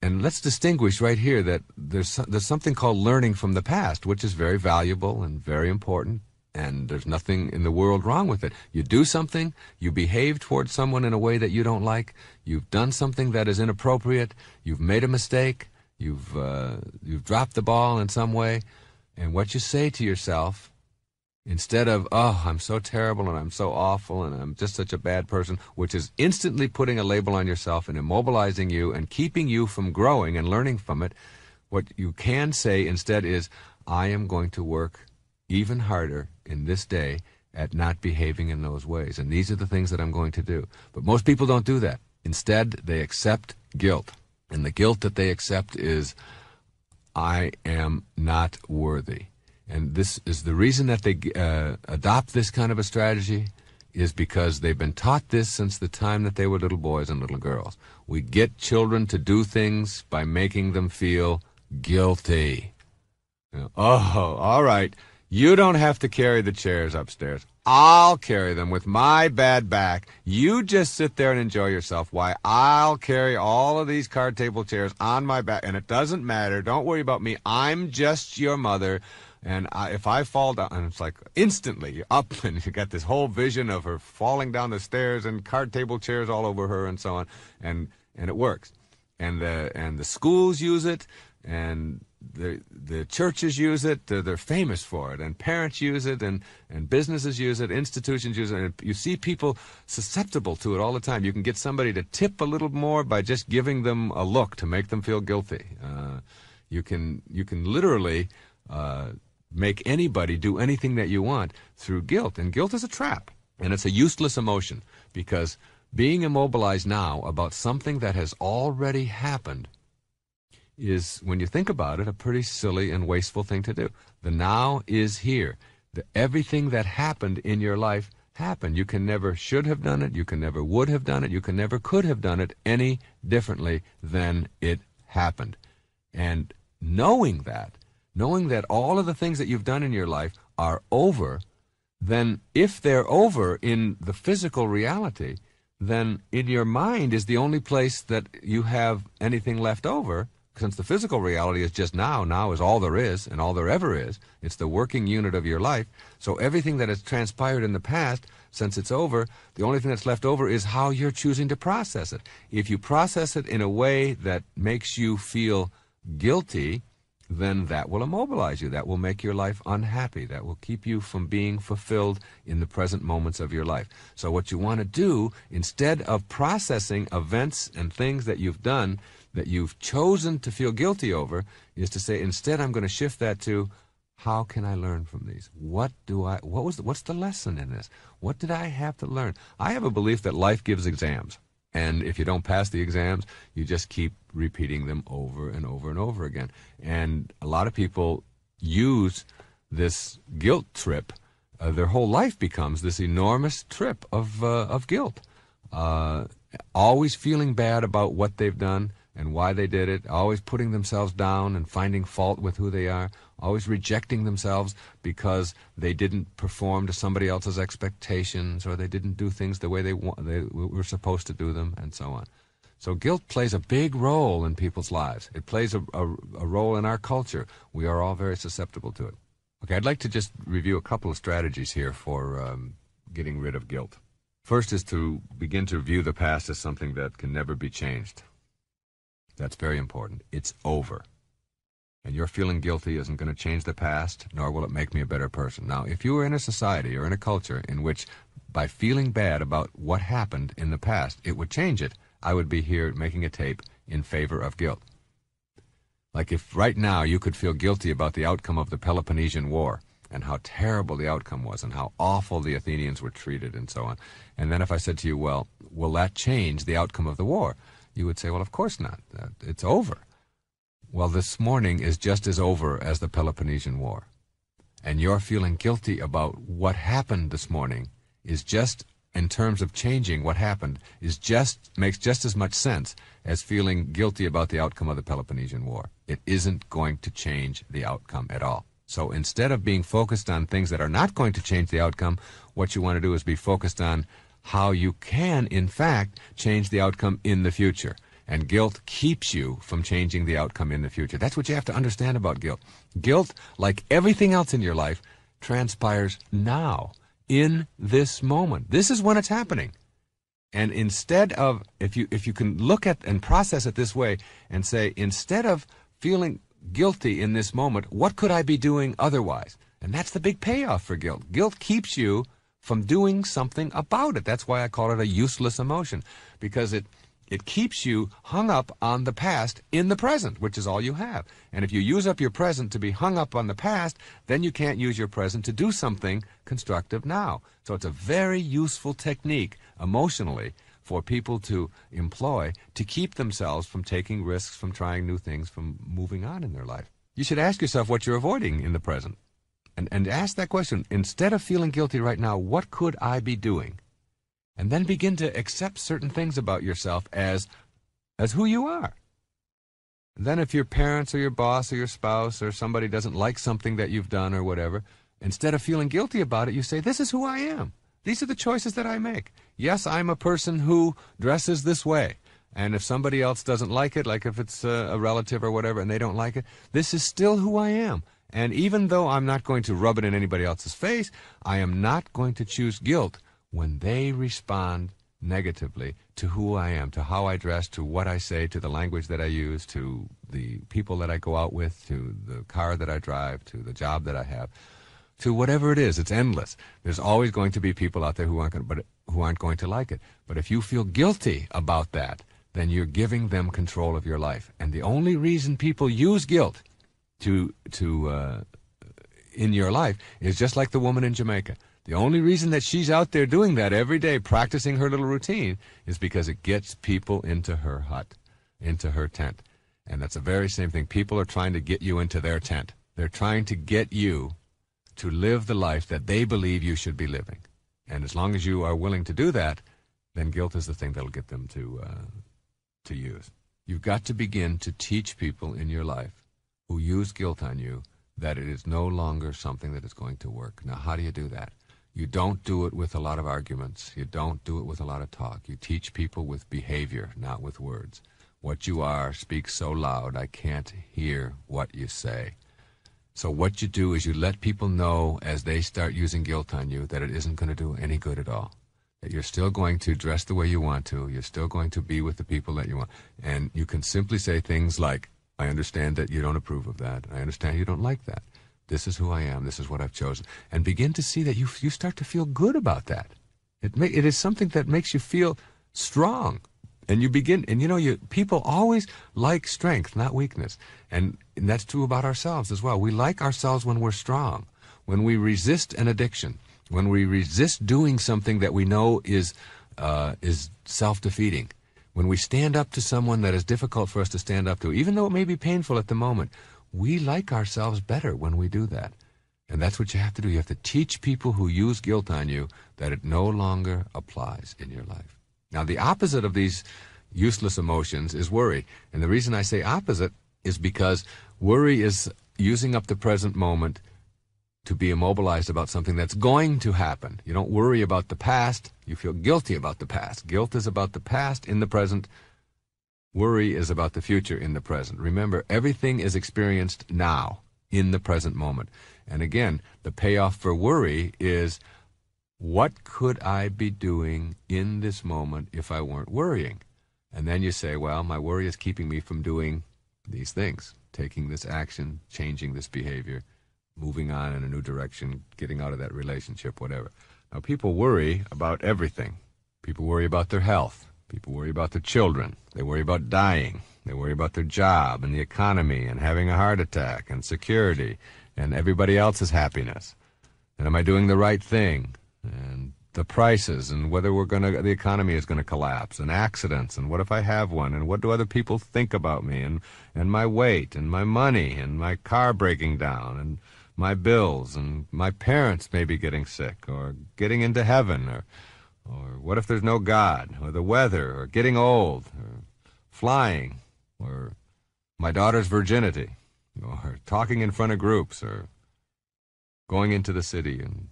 And let's distinguish right here that there's something called learning from the past, which is very valuable and very important, and there's nothing in the world wrong with it. You do something, you behave towards someone in a way that you don't like, you've done something that is inappropriate, you've made a mistake, you've dropped the ball in some way, and what you say to yourself, instead of, oh, I'm so terrible and I'm so awful and I'm just such a bad person, which is instantly putting a label on yourself and immobilizing you and keeping you from growing and learning from it, what you can say instead is, I am going to work even harder in this day at not behaving in those ways. And these are the things that I'm going to do. But most people don't do that. Instead, they accept guilt. And the guilt that they accept is, I am not worthy. And this is the reason that they adopt this kind of a strategy, is because they've been taught this since the time that they were little boys and little girls. We get children to do things by making them feel guilty. Oh, all right. You don't have to carry the chairs upstairs. I'll carry them with my bad back. You just sit there and enjoy yourself. Why, I'll carry all of these card table chairs on my back, and it doesn't matter. Don't worry about me. I'm just your mother. And if I fall down, and it's like instantly you're up, and you got this whole vision of her falling down the stairs and card table chairs all over her and so on, and it works. And the schools use it, and the churches use it. They're famous for it, and parents use it, and businesses use it, institutions use it. And you see people susceptible to it all the time. You can get somebody to tip a little more by just giving them a look to make them feel guilty. You can literally make anybody do anything that you want through guilt. And guilt is a trap, and it's a useless emotion, because being immobilized now about something that has already happened is, when you think about it, a pretty silly and wasteful thing to do. The now is here. Everything that happened in your life happened. You can never should have done it. You can never would have done it. You can never could have done it any differently than it happened. And knowing that all of the things that you've done in your life are over, then if they're over in the physical reality, then in your mind is the only place that you have anything left over, since the physical reality is just now. Now is all there is and all there ever is. It's the working unit of your life. So everything that has transpired in the past, since it's over, the only thing that's left over is how you're choosing to process it. If you process it in a way that makes you feel guilty, then that will immobilize you. That will make your life unhappy. That will keep you from being fulfilled in the present moments of your life. So what you want to do, instead of processing events and things that you've done that you've chosen to feel guilty over, is to say, instead I'm going to shift that to, how can I learn from these? What's the lesson in this? What did I have to learn? I have a belief that life gives exams. And if you don't pass the exams, you just keep repeating them over and over and over again. And a lot of people use this guilt trip. Their whole life becomes this enormous trip of guilt. Always feeling bad about what they've done and why they did it, always putting themselves down and finding fault with who they are, always rejecting themselves because they didn't perform to somebody else's expectations, or they didn't do things the way they were supposed to do them, and so on. So guilt plays a big role in people's lives. It plays a role in our culture. We are all very susceptible to it. Okay, I'd like to just review a couple of strategies here for getting rid of guilt. First is to begin to view the past as something that can never be changed. That's very important. It's over. And your feeling guilty isn't going to change the past, nor will it make me a better person. Now, if you were in a society or in a culture in which, by feeling bad about what happened in the past, it would change it, I would be here making a tape in favor of guilt. Like if right now you could feel guilty about the outcome of the Peloponnesian War, and how terrible the outcome was, and how awful the Athenians were treated, and so on. And then if I said to you, well, will that change the outcome of the war? You would say, well, of course not. It's over. Well, this morning is just as over as the Peloponnesian War. And your feeling guilty about what happened this morning is just, in terms of changing what happened, makes just as much sense as feeling guilty about the outcome of the Peloponnesian War. It isn't going to change the outcome at all. So instead of being focused on things that are not going to change the outcome, what you want to do is be focused on how you can, in fact, change the outcome in the future. And guilt keeps you from changing the outcome in the future. That's what you have to understand about guilt. Guilt, like everything else in your life, transpires now, in this moment. This is when it's happening. And instead of, if you can look at and process it this way and say, instead of feeling guilty in this moment, what could I be doing otherwise? And that's the big payoff for guilt. Guilt keeps you from doing something about it. That's why I call it a useless emotion, because it keeps you hung up on the past in the present, which is all you have. And if you use up your present to be hung up on the past, then you can't use your present to do something constructive now. So it's a very useful technique emotionally for people to employ to keep themselves from taking risks, from trying new things, from moving on in their life. You should ask yourself what you're avoiding in the present. And ask that question, instead of feeling guilty right now, what could I be doing? And then begin to accept certain things about yourself as who you are. And then if your parents or your boss or your spouse or somebody doesn't like something that you've done or whatever, instead of feeling guilty about it, you say, this is who I am. These are the choices that I make. Yes, I'm a person who dresses this way. And if somebody else doesn't like it, like if it's a relative or whatever, and they don't like it, this is still who I am. And even though I'm not going to rub it in anybody else's face, I am not going to choose guilt when they respond negatively to who I am, to how I dress, to what I say, to the language that I use, to the people that I go out with, to the car that I drive, to the job that I have, to whatever it is. It's endless. There's always going to be people out there who aren't going to like it. But if you feel guilty about that, then you're giving them control of your life. And the only reason people use guilt in your life is just like the woman in Jamaica. The only reason that she's out there doing that every day, practicing her little routine, is because it gets people into her hut, into her tent. And that's the very same thing. People are trying to get you into their tent. They're trying to get you to live the life that they believe you should be living. And as long as you are willing to do that, then guilt is the thing that'll get them to use. You've got to begin to teach people in your life who use guilt on you that it is no longer something that is going to work. Now, how do you do that? You don't do it with a lot of arguments. You don't do it with a lot of talk. You teach people with behavior, not with words. What you are speaks so loud, I can't hear what you say. So what you do is you let people know as they start using guilt on you that it isn't going to do any good at all. That you're still going to dress the way you want to. You're still going to be with the people that you want. And you can simply say things like, I understand that you don't approve of that. I understand you don't like that. This is who I am. This is what I've chosen. And begin to see that you start to feel good about that. It is something that makes you feel strong. And you begin, and people always like strength, not weakness. And that's true about ourselves as well. We like ourselves when we're strong, when we resist an addiction, when we resist doing something that we know is self-defeating. When we stand up to someone that is difficult for us to stand up to, even though it may be painful at the moment, we like ourselves better when we do that. And that's what you have to do. You have to teach people who use guilt on you that it no longer applies in your life. Now, the opposite of these useless emotions is worry. And the reason I say opposite is because worry is using up the present moment to be immobilized about something that's going to happen. You don't worry about the past. You feel guilty about the past. Guilt is about the past in the present. Worry is about the future in the present. Remember, everything is experienced now, in the present moment. And again, the payoff for worry is, what could I be doing in this moment if I weren't worrying? And then you say, well, my worry is keeping me from doing these things, taking this action, changing this behavior, moving on in a new direction, getting out of that relationship, whatever. Now, people worry about everything. People worry about their health. People worry about their children. They worry about dying. They worry about their job and the economy and having a heart attack and security and everybody else's happiness. And am I doing the right thing? And the prices and whether the economy is going to collapse, and accidents, and what if I have one, and what do other people think about me, and my weight, and my money, and my car breaking down, and my bills, and my parents maybe getting sick, or getting into heaven, or what if there's no God, or the weather, or getting old, or flying, or my daughter's virginity, or talking in front of groups, or going into the city. And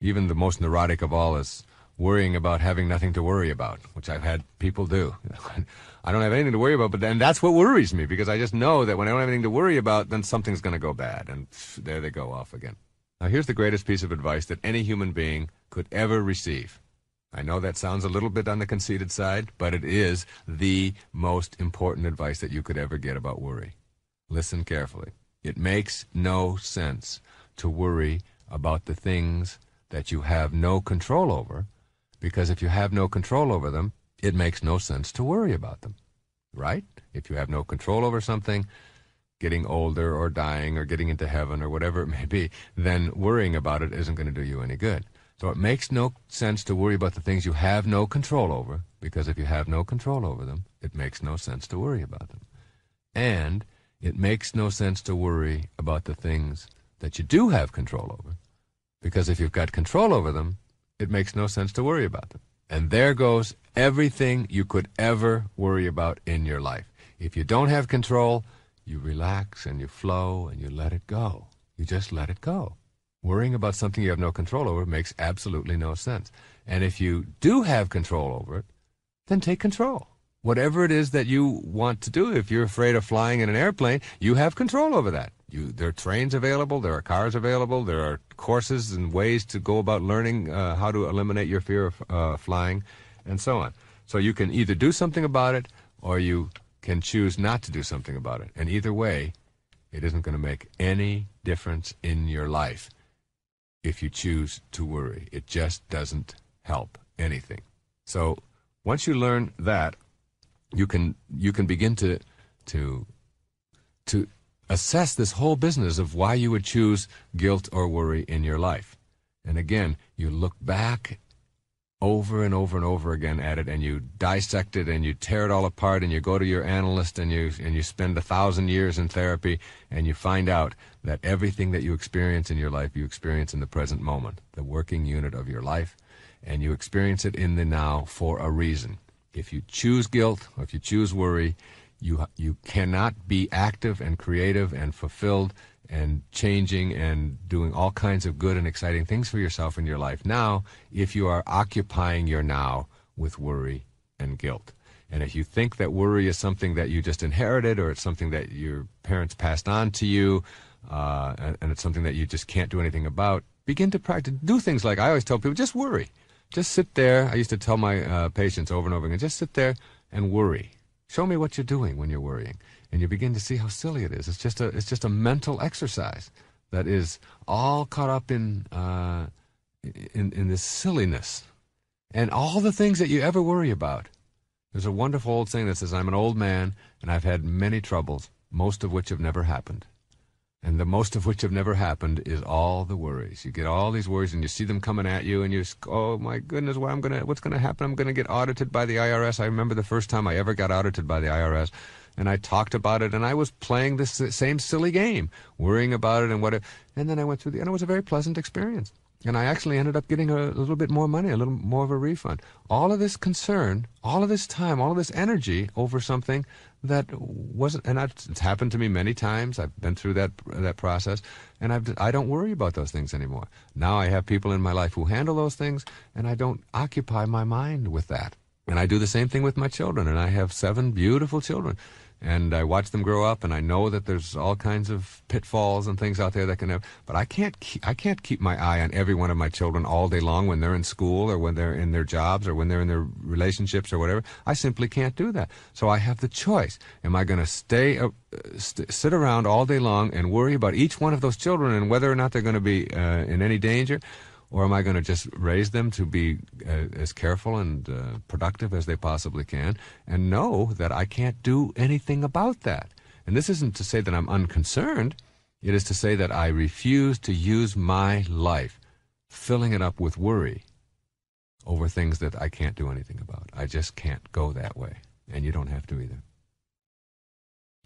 even the most neurotic of all is worrying about having nothing to worry about, which I've had people do. I don't have anything to worry about, but then that's what worries me, because I just know that when I don't have anything to worry about, then something's going to go bad, and there they go off again. Now, here's the greatest piece of advice that any human being could ever receive. I know that sounds a little bit on the conceited side, but it is the most important advice that you could ever get about worry. Listen carefully. It makes no sense to worry about the things that you have no control over, because if you have no control over them, it makes no sense to worry about them, right? If you have no control over something, getting older or dying or getting into heaven or whatever it may be, then worrying about it isn't going to do you any good. So it makes no sense to worry about the things you have no control over, because if you have no control over them, it makes no sense to worry about them. And it makes no sense to worry about the things that you do have control over, because if you've got control over them, it makes no sense to worry about them. And there goes everything you could ever worry about in your life. If you don't have control, you relax and you flow and you let it go. You just let it go. Worrying about something you have no control over makes absolutely no sense. And if you do have control over it, then take control. Whatever it is that you want to do, if you're afraid of flying in an airplane, you have control over that. There are trains available, there are cars available, there are courses and ways to go about learning how to eliminate your fear of flying, and so on. So you can either do something about it, or you can choose not to do something about it. And either way, it isn't going to make any difference in your life if you choose to worry. It just doesn't help anything. So once you learn that, you can begin to assess this whole business of why you would choose guilt or worry in your life. And again, you look back over and over and over again at it, and you dissect it, and you tear it all apart, and you go to your analyst, and you spend 1,000 years in therapy, and you find out that everything that you experience in your life, you experience in the present moment, the working unit of your life, and you experience it in the now for a reason. If you choose guilt, or if you choose worry, you cannot be active and creative and fulfilled and changing and doing all kinds of good and exciting things for yourself in your life now if you are occupying your now with worry and guilt. And if you think that worry is something that you just inherited, or it's something that your parents passed on to you, and it's something that you just can't do anything about, begin to practice. Do things like, I always tell people, just worry. Just sit there. I used to tell my patients over and over again, just sit there and worry. Show me what you're doing when you're worrying. And you begin to see how silly it is. It's just a mental exercise that is all caught up in this silliness. And all the things that you ever worry about. There's a wonderful old saying that says, I'm an old man and I've had many troubles, most of which have never happened. And the most of which have never happened is all the worries. You get all these worries and you see them coming at you, and you just, oh my goodness, what's going to happen? I'm going to get audited by the IRS. I remember the first time I ever got audited by the IRS, and I talked about it, and I was playing this same silly game, worrying about it and then I went through and it was a very pleasant experience. And I actually ended up getting a little bit more money, a little more of a refund. All of this concern, all of this time, all of this energy over something that wasn't, and it's happened to me many times. I've been through that process, and I don't worry about those things anymore. Now I have people in my life who handle those things, and I don't occupy my mind with that. And I do the same thing with my children, and I have 7 beautiful children. And I watch them grow up, and I know that there's all kinds of pitfalls and things out there that can have. But I can't keep my eye on every one of my children all day long when they're in school or when they're in their jobs or when they're in their relationships or whatever. I simply can't do that. So I have the choice. Am I going to sit around all day long and worry about each one of those children and whether or not they're going to be in any danger? Or am I going to just raise them to be as careful and productive as they possibly can and know that I can't do anything about that? And this isn't to say that I'm unconcerned. It is to say that I refuse to use my life filling it up with worry over things that I can't do anything about. I just can't go that way. And you don't have to either.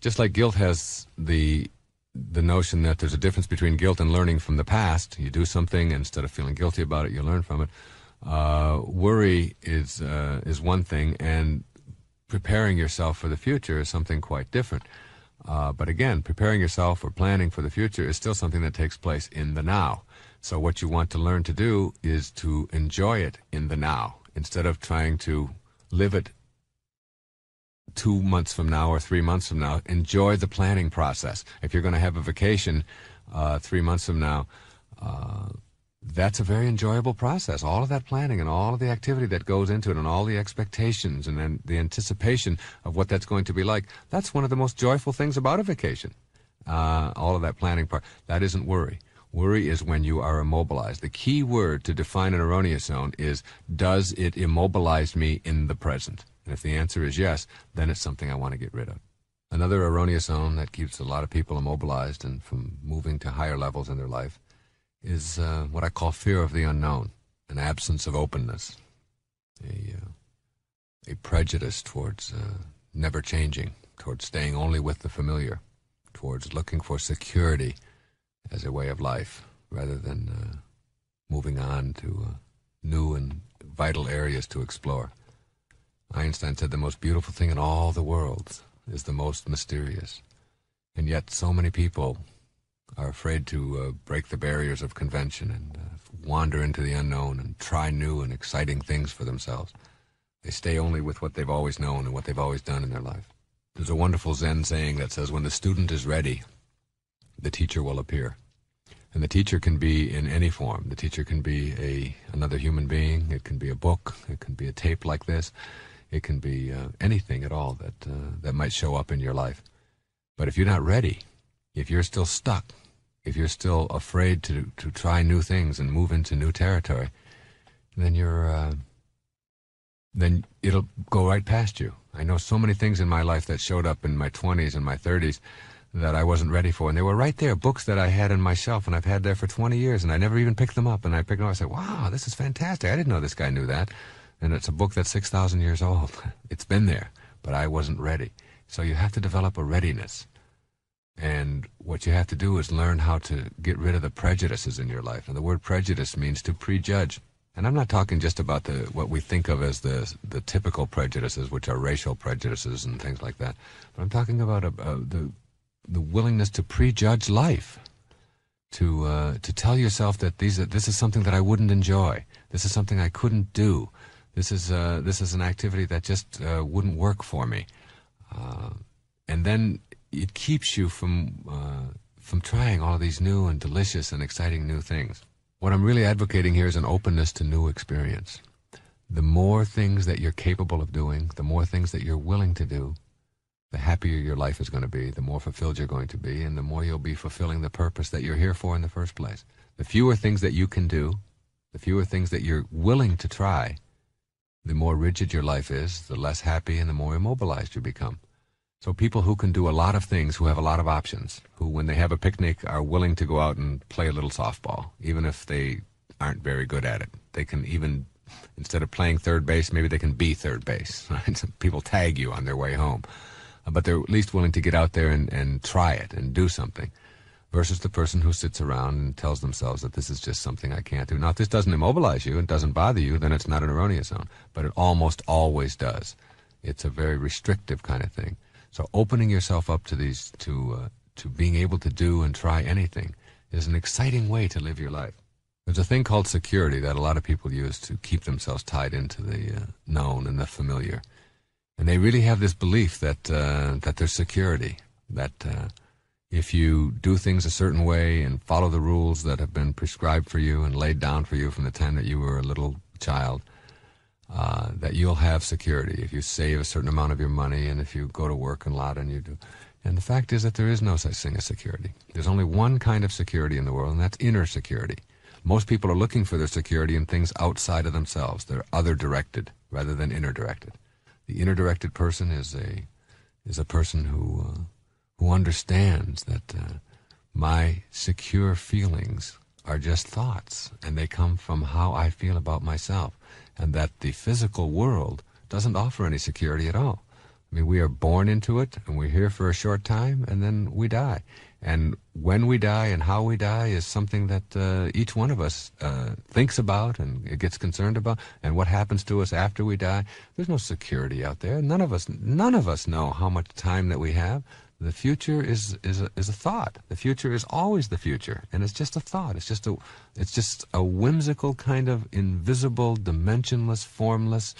Just like guilt has the notion that there's a difference between guilt and learning from the past. You do something, and instead of feeling guilty about it, you learn from it. Worry is one thing, and preparing yourself for the future is something quite different. But again, preparing yourself or planning for the future is still something that takes place in the now. So what you want to learn to do is to enjoy it in the now, instead of trying to live it 2 months from now or 3 months from now. Enjoy the planning process. If you're going to have a vacation 3 months from now, that's a very enjoyable process. All of that planning and all of the activity that goes into it and all the expectations and then the anticipation of what that's going to be like, that's one of the most joyful things about a vacation. All of that planning part. That isn't worry. Worry is when you are immobilized. The key word to define an erroneous zone is, does it immobilize me in the present? And if the answer is yes, then it's something I want to get rid of. Another erroneous zone that keeps a lot of people immobilized and from moving to higher levels in their life is what I call fear of the unknown, an absence of openness, a prejudice towards never changing, towards staying only with the familiar, towards looking for security as a way of life rather than moving on to new and vital areas to explore. Einstein said the most beautiful thing in all the worlds is the most mysterious. And yet so many people are afraid to break the barriers of convention and wander into the unknown and try new and exciting things for themselves. They stay only with what they've always known and what they've always done in their life. There's a wonderful Zen saying that says, when the student is ready, the teacher will appear. And the teacher can be in any form. The teacher can be another human being. It can be a book. It can be a tape like this. It can be anything at all that might show up in your life. But if you're not ready, if you're still stuck, if you're still afraid to try new things and move into new territory, then then it'll go right past you. I know so many things in my life that showed up in my 20s and my 30s that I wasn't ready for. And they were right there, books that I had on my shelf and I've had there for 20 years, and I never even picked them up. And I picked them up, I said, wow, this is fantastic. I didn't know this guy knew that. And it's a book that's 6,000 years old. It's been there, but I wasn't ready. So you have to develop a readiness. And what you have to do is learn how to get rid of the prejudices in your life. And the word prejudice means to prejudge. And I'm not talking just about what we think of as the typical prejudices, which are racial prejudices and things like that. But I'm talking about the willingness to prejudge life, to tell yourself that this is something that I wouldn't enjoy. This is something I couldn't do. This is an activity that just wouldn't work for me. And then it keeps you from trying all these new and delicious and exciting new things. What I'm really advocating here is an openness to new experience. The more things that you're capable of doing, the more things that you're willing to do, the happier your life is going to be, the more fulfilled you're going to be, and the more you'll be fulfilling the purpose that you're here for in the first place. The fewer things that you can do, the fewer things that you're willing to try, the more rigid your life is, the less happy and the more immobilized you become. So people who can do a lot of things, who have a lot of options, who when they have a picnic are willing to go out and play a little softball, even if they aren't very good at it. They can even, instead of playing third base, maybe they can be third base. Right? So people tag you on their way home. But they're at least willing to get out there and try it and do something, versus the person who sits around and tells themselves that this is just something I can't do. Now, if this doesn't immobilize you and doesn't bother you, then it's not an erroneous zone, but it almost always does. It's a very restrictive kind of thing. So opening yourself up to these, to being able to do and try anything is an exciting way to live your life. There's a thing called security that a lot of people use to keep themselves tied into the known and the familiar. And they really have this belief that there's security, that if you do things a certain way and follow the rules that have been prescribed for you and laid down for you from the time that you were a little child, that you'll have security if you save a certain amount of your money and if you go to work a lot and you do. And the fact is that there is no such thing as security. There's only one kind of security in the world, and that's inner security. Most people are looking for their security in things outside of themselves. They're other-directed rather than inner-directed. The inner-directed person is a person who understands that my secure feelings are just thoughts, and they come from how I feel about myself, and that the physical world doesn't offer any security at all. I mean, we are born into it, and we're here for a short time, and then we die. And when we die and how we die is something that each one of us thinks about and gets concerned about. And what happens to us after we die, there's no security out there. None of us know how much time that we have. The future is a thought. The future is always the future, and it's just a thought. It's just a whimsical kind of invisible, dimensionless, formless,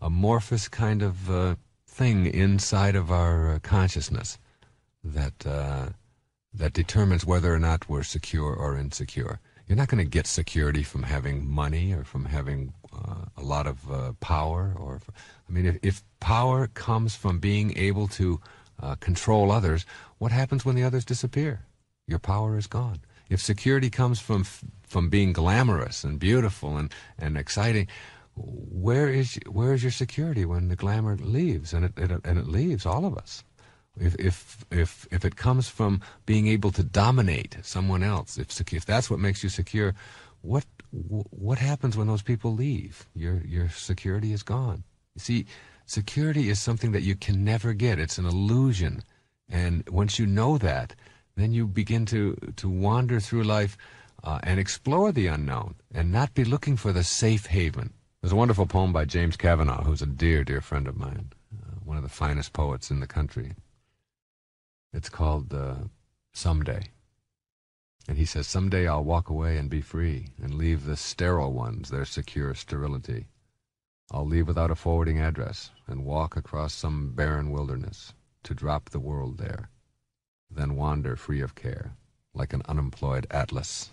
amorphous kind of thing inside of our consciousness that determines whether or not we're secure or insecure. You're not going to get security from having money or from having a lot of power. If power comes from being able to control others, what happens when the others disappear? Your power is gone. If security comes from being glamorous and beautiful and exciting, where is your security when the glamour leaves? And it leaves all of us. If it comes from being able to dominate someone else, if that's what makes you secure, what happens when those people leave? Your security is gone. You see, security is something that you can never get. It's an illusion. And once you know that, then you begin to wander through life and explore the unknown and not be looking for the safe haven. There's a wonderful poem by James Cavanaugh, who's a dear, dear friend of mine, one of the finest poets in the country. It's called Someday. And he says, "Someday I'll walk away and be free and leave the sterile ones their secure sterility. I'll leave without a forwarding address and walk across some barren wilderness to drop the world there, then wander free of care, like an unemployed atlas."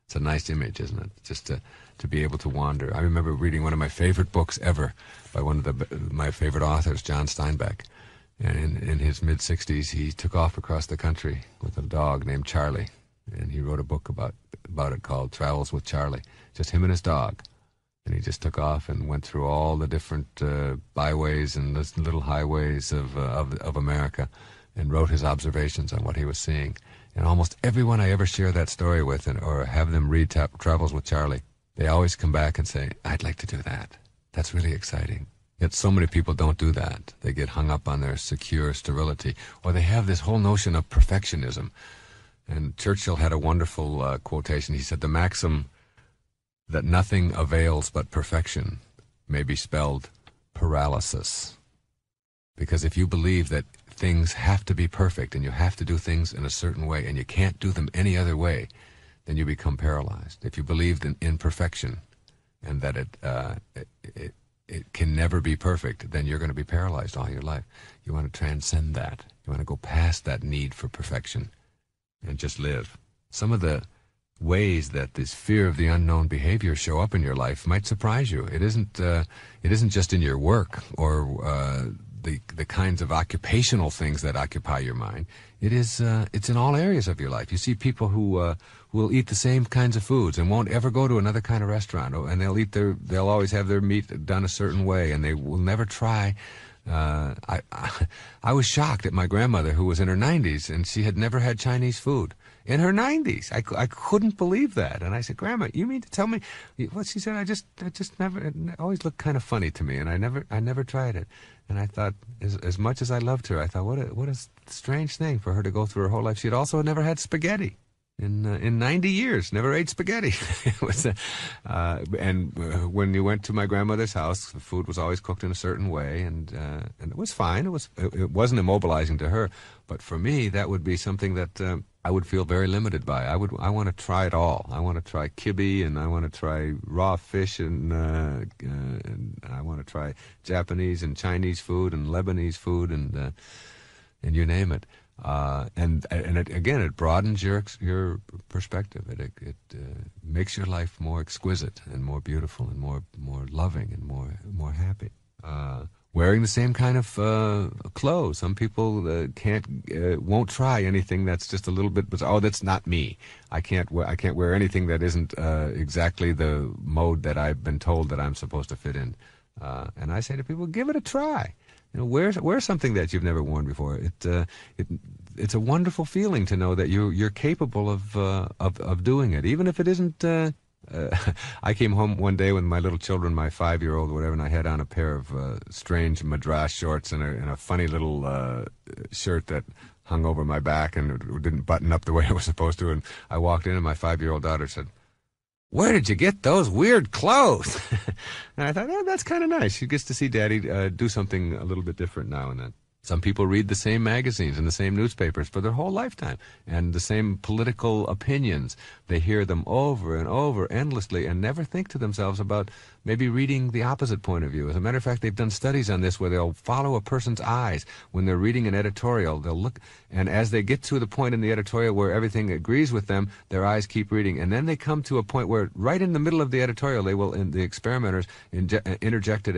It's a nice image, isn't it? Just to be able to wander. I remember reading one of my favorite books ever by one of my favorite authors, John Steinbeck. And in his mid-60s, he took off across the country with a dog named Charlie. And he wrote a book about it called Travels with Charlie. Just him and his dog. And he just took off and went through all the different byways and little highways of America and wrote his observations on what he was seeing. And almost everyone I ever share that story with or have them read Travels with Charlie, they always come back and say, "I'd like to do that. That's really exciting." Yet so many people don't do that. They get hung up on their secure sterility, or they have this whole notion of perfectionism. And Churchill had a wonderful quotation. He said, "The maxim that nothing avails but perfection may be spelled paralysis." Because if you believe that things have to be perfect and you have to do things in a certain way and you can't do them any other way, then you become paralyzed. If you believed in imperfection and that it can never be perfect, then you're going to be paralyzed all your life. You want to transcend that. You want to go past that need for perfection and just live. Some of the ways that this fear of the unknown behavior show up in your life might surprise you. It isn't just in your work or the kinds of occupational things that occupy your mind. It's in all areas of your life. You see people who will eat the same kinds of foods and won't ever go to another kind of restaurant, and they'll always have their meat done a certain way, and they will never try. I was shocked at my grandmother, who was in her 90s, and she had never had Chinese food. In her 90s, I couldn't believe that, and I said, "Grandma, you mean to tell me?" What she said, I just never. It always looked kind of funny to me, and I never tried it. And I thought, as much as I loved her, I thought, what a strange thing for her to go through her whole life. She had also never had spaghetti. In 90 years, never ate spaghetti. And when you went to my grandmother's house, the food was always cooked in a certain way, and it was fine. It wasn't immobilizing to her, but for me, that would be something that I would feel very limited by. I want to try it all. I want to try kibbeh, and I want to try raw fish, and I want to try Japanese and Chinese food and Lebanese food, and you name it. And it broadens your perspective. It makes your life more exquisite and more beautiful and more loving and more happy. Wearing the same kind of clothes. Some people won't try anything that's just a little bit. Oh, that's not me. I can't wear anything that isn't exactly the mode that I've been told that I'm supposed to fit in. And I say to people, give it a try. Wear something that you've never worn before. It's a wonderful feeling to know that you're capable of doing it, even if it isn't. I came home one day with my little children, my 5-year-old or whatever, and I had on a pair of strange madras shorts and a funny little shirt that hung over my back and it didn't button up the way it was supposed to. And I walked in, and my 5-year-old daughter said, "Where did you get those weird clothes?" And I thought, that's kind of nice. She gets to see Daddy do something a little bit different now and then. Some people read the same magazines and the same newspapers for their whole lifetime, and the same political opinions. They hear them over and over endlessly and never think to themselves about maybe reading the opposite point of view. As a matter of fact, they've done studies on this where they'll follow a person's eyes when they're reading an editorial. They'll look, and as they get to the point in the editorial where everything agrees with them, their eyes keep reading. And then they come to a point where right in the middle of the editorial, the experimenters interjected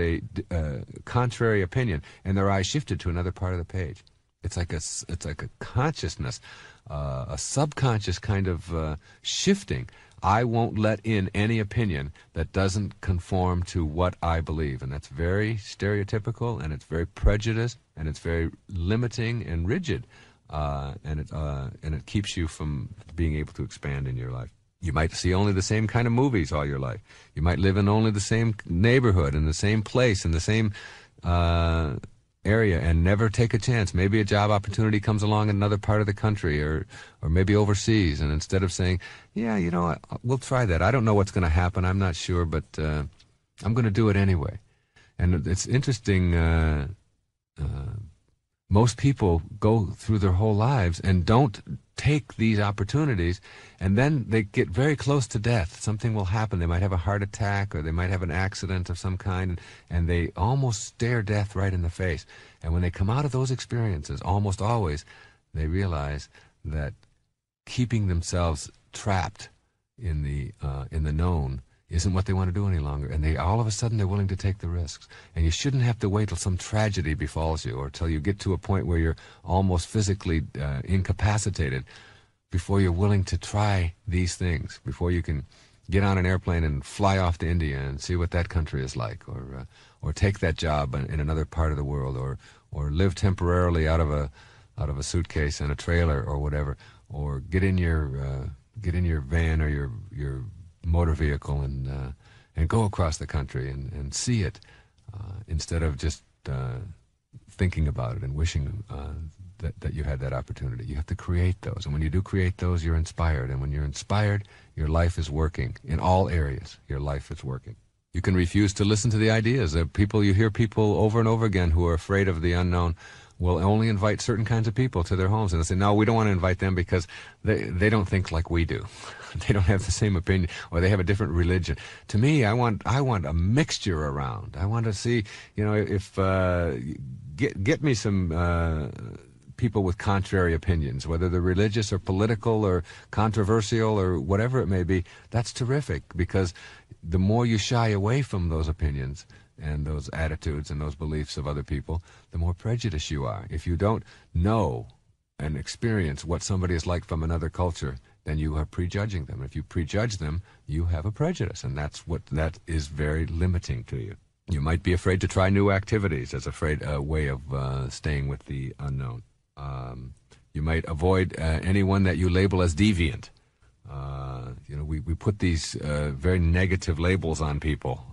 a contrary opinion, and their eyes shifted to another part of the page. It's like a consciousness, a subconscious kind of shifting. I won't let in any opinion that doesn't conform to what I believe, and that's very stereotypical, and it's very prejudiced, and it's very limiting and rigid, and it keeps you from being able to expand in your life. You might see only the same kind of movies all your life. You might live in only the same neighborhood, in the same place, in the same area, and never take a chance. Maybe a job opportunity comes along in another part of the country, or maybe overseas, and instead of saying, yeah, you know, we'll try that. I don't know what's going to happen. I'm not sure, but I'm going to do it anyway. And it's interesting, most people go through their whole lives and don't take these opportunities, and then they get very close to death. Something will happen. They might have a heart attack, or they might have an accident of some kind, and they almost stare death right in the face. And when they come out of those experiences, almost always, they realize that keeping themselves trapped in the known isn't what they want to do any longer, and they all of a sudden they're willing to take the risks. And you shouldn't have to wait till some tragedy befalls you, or till you get to a point where you're almost physically incapacitated before you're willing to try these things, before you can get on an airplane and fly off to India and see what that country is like, or take that job in another part of the world, or live temporarily out of a suitcase and a trailer or whatever, or get in your van or your motor vehicle and go across the country and see it, instead of just thinking about it and wishing that you had that opportunity. You have to create those, and when you do create those, you're inspired, and when you're inspired, your life is working in all areas. Your life is working. You can refuse to listen to the ideas. You hear people over and over again who are afraid of the unknown will only invite certain kinds of people to their homes, and they say, no, we don't want to invite them because they don't think like we do. They don't have the same opinion, or they have a different religion. To me, I want a mixture around. I want to see, you know, if get me some people with contrary opinions, whether they're religious or political or controversial or whatever it may be. That's terrific, because the more you shy away from those opinions and those attitudes and those beliefs of other people, the more prejudiced you are. If you don't know and experience what somebody is like from another culture, then you are prejudging them. If you prejudge them, you have a prejudice, and that is very limiting to you. You might be afraid to try new activities as a way of staying with the unknown. You might avoid anyone that you label as deviant. We put these very negative labels on people.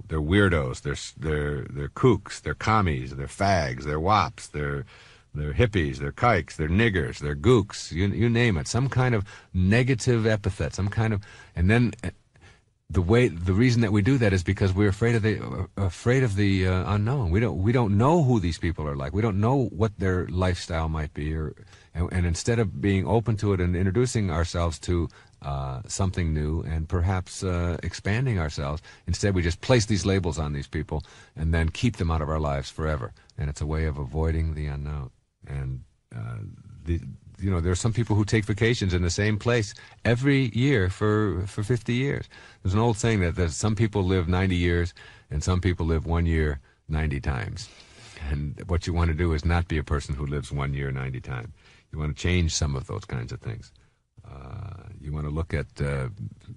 They're weirdos, they're kooks, they're commies, they're fags, they're wops, they're hippies, they're kikes, they're niggers, they're gooks, you name it. Some kind of negative epithet, and then the reason that we do that is because we're afraid of the unknown. We don't know who these people are like. We don't know what their lifestyle might be, and instead of being open to it and introducing ourselves to something new and perhaps expanding ourselves, instead we just place these labels on these people and then keep them out of our lives forever. And it's a way of avoiding the unknown. And there are some people who take vacations in the same place every year for 50 years. There's an old saying that some people live 90 years and some people live 1 year 90 times. And what you want to do is not be a person who lives 1 year 90 times. You want to change some of those kinds of things. You want to look at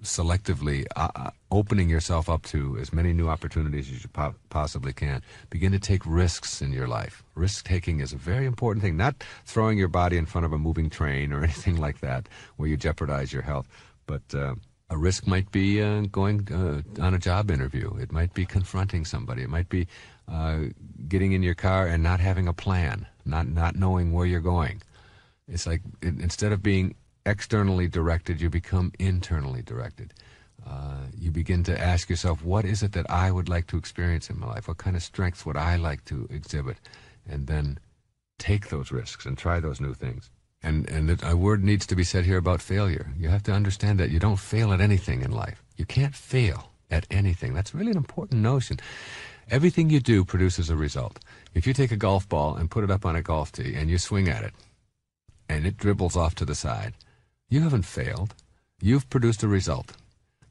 selectively opening yourself up to as many new opportunities as you possibly can. Begin to take risks in your life. Risk-taking is a very important thing, not throwing your body in front of a moving train or anything like that where you jeopardize your health. But a risk might be going on a job interview. It might be confronting somebody. It might be getting in your car and not having a plan, not knowing where you're going. It's like instead of being externally directed, you become internally directed. You begin to ask yourself, what is it that I would like to experience in my life? What kind of strengths would I like to exhibit? And then take those risks and try those new things. And a word needs to be said here about failure. You have to understand that you don't fail at anything in life. You can't fail at anything. That's really an important notion. Everything you do produces a result. If you take a golf ball and put it up on a golf tee and you swing at it and it dribbles off to the side, you haven't failed. You've produced a result.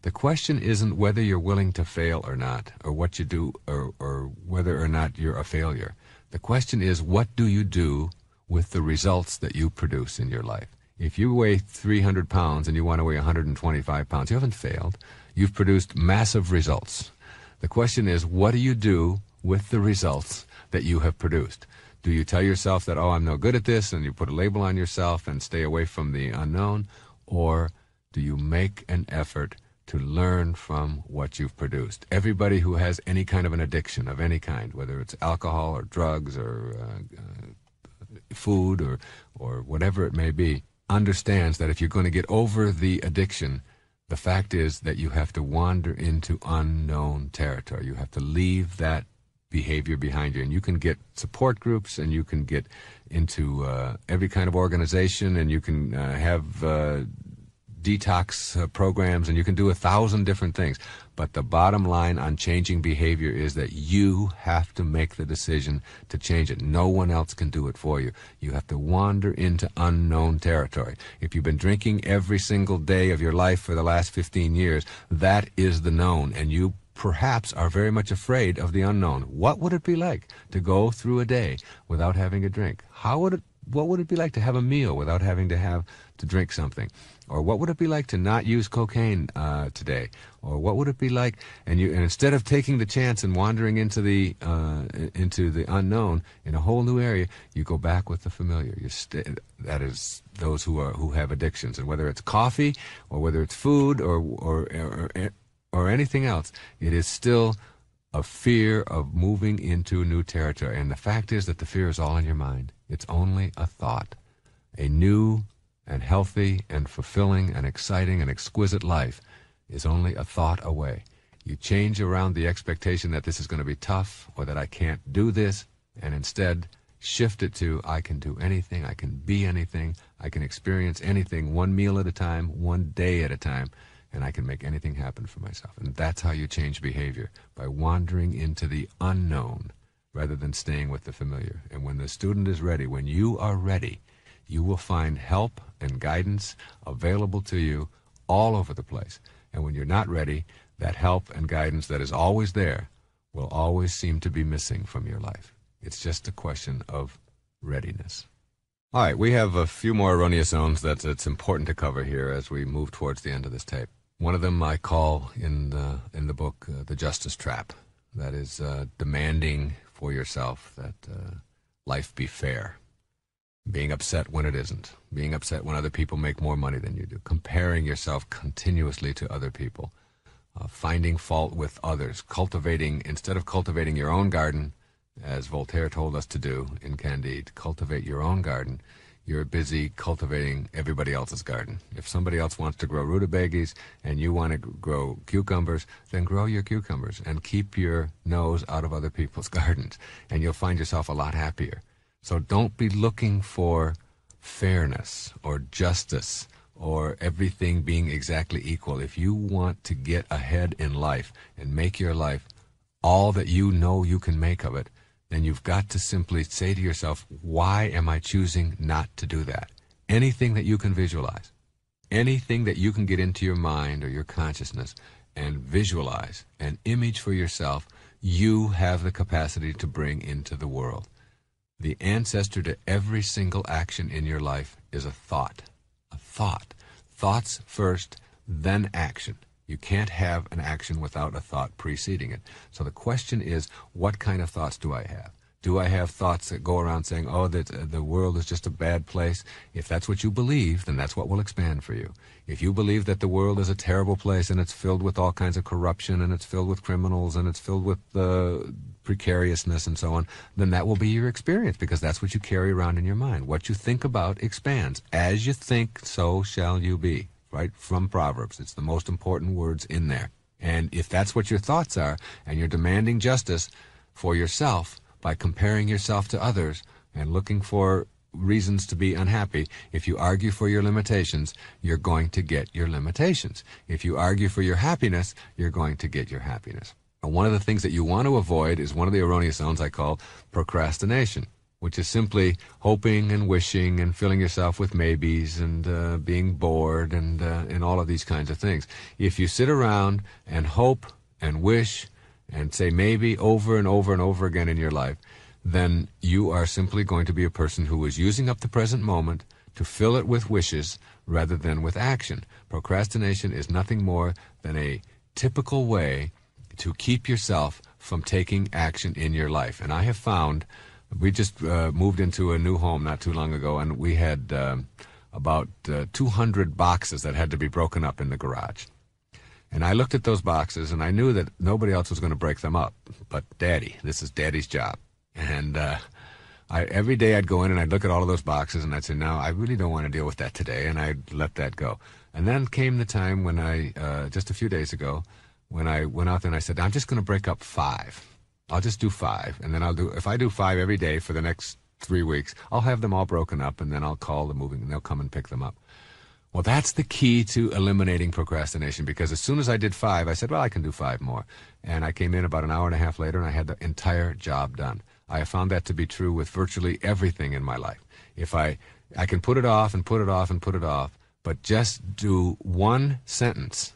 The question isn't whether you're willing to fail or not, or what you do, or whether or not you're a failure. The question is, what do you do with the results that you produce in your life? If you weigh 300 pounds and you want to weigh 125 pounds, you haven't failed. You've produced massive results. The question is, what do you do with the results that you have produced? Do you tell yourself that, oh, I'm no good at this, and you put a label on yourself and stay away from the unknown? Or do you make an effort to learn from what you've produced? Everybody who has any kind of an addiction of any kind, whether it's alcohol or drugs or food or whatever it may be, understands that if you're going to get over the addiction, the fact is that you have to wander into unknown territory. You have to leave that behavior behind you. And you can get support groups, and you can get into every kind of organization, and you can have detox programs, and you can do 1,000 different things. But the bottom line on changing behavior is that you have to make the decision to change it. No one else can do it for you. You have to wander into unknown territory. If you've been drinking every single day of your life for the last 15 years, that is the known, and you perhaps are very much afraid of the unknown. What would it be like to go through a day without having a drink? What would it be like to have a meal without having to drink something? Or what would it be like to not use cocaine today? Or what would it be like, and instead of taking the chance and wandering into the unknown in a whole new area, you go back with the familiar. That is those who have addictions, and whether it's coffee or whether it's food or anything else, it is still a fear of moving into new territory. And the fact is that the fear is all in your mind. It's only a thought. A new and healthy and fulfilling and exciting and exquisite life is only a thought away. You change around the expectation that this is going to be tough or that I can't do this, and instead shift it to I can do anything, I can be anything, I can experience anything, one meal at a time, one day at a time, and I can make anything happen for myself. And that's how you change behavior, by wandering into the unknown rather than staying with the familiar. And when the student is ready, when you are ready, you will find help and guidance available to you all over the place. And when you're not ready, that help and guidance that is always there will always seem to be missing from your life. It's just a question of readiness. All right, we have a few more erroneous zones that it's important to cover here as we move towards the end of this tape. One of them I call in the book the justice trap. That is demanding for yourself that life be fair. Being upset when it isn't. Being upset when other people make more money than you do. Comparing yourself continuously to other people. Finding fault with others. Instead of cultivating your own garden, as Voltaire told us to do in Candide, cultivate your own garden. You're busy cultivating everybody else's garden. If somebody else wants to grow rutabagas and you want to grow cucumbers, then grow your cucumbers and keep your nose out of other people's gardens, and you'll find yourself a lot happier. So don't be looking for fairness or justice or everything being exactly equal. If you want to get ahead in life and make your life all that you know you can make of it, then you've got to simply say to yourself, why am I choosing not to do that? Anything that you can visualize, anything that you can get into your mind or your consciousness and visualize, an image for yourself, you have the capacity to bring into the world. The ancestor to every single action in your life is a thought. A thought. Thoughts first, then action. You can't have an action without a thought preceding it. So the question is, what kind of thoughts do I have? Do I have thoughts that go around saying, oh, that the world is just a bad place? If that's what you believe, then that's what will expand for you. If you believe that the world is a terrible place and it's filled with all kinds of corruption and it's filled with criminals and it's filled with precariousness and so on, then that will be your experience, because that's what you carry around in your mind. What you think about expands. As you think, so shall you be. Right? From Proverbs. It's the most important words in there. And if that's what your thoughts are, and you're demanding justice for yourself by comparing yourself to others, and looking for reasons to be unhappy. If you argue for your limitations, you're going to get your limitations. If you argue for your happiness, you're going to get your happiness. And one of the things that you want to avoid is one of the erroneous zones I call procrastination, which is simply hoping and wishing and filling yourself with maybes and being bored and all of these kinds of things. If you sit around and hope and wish and say maybe over and over and over again in your life, then you are simply going to be a person who is using up the present moment to fill it with wishes rather than with action. Procrastination is nothing more than a typical way to keep yourself from taking action in your life. And I have found, we just moved into a new home not too long ago, and we had about 200 boxes that had to be broken up in the garage. And I looked at those boxes, and I knew that nobody else was going to break them up but Daddy. This is Daddy's job. And every day I'd go in and I'd look at all of those boxes and I'd say, no, I really don't want to deal with that today, and I'd let that go. And then came the time when just a few days ago, when I went out there and I said, I'm just going to break up 5. I'll just do 5, and then if I do 5 every day for the next 3 weeks, I'll have them all broken up, and then I'll call the moving, and they'll come and pick them up. Well, that's the key to eliminating procrastination, because as soon as I did 5, I said, well, I can do 5 more. And I came in about an hour and a half later, and I had the entire job done. I have found that to be true with virtually everything in my life. If I can put it off and put it off and put it off, but just do one sentence,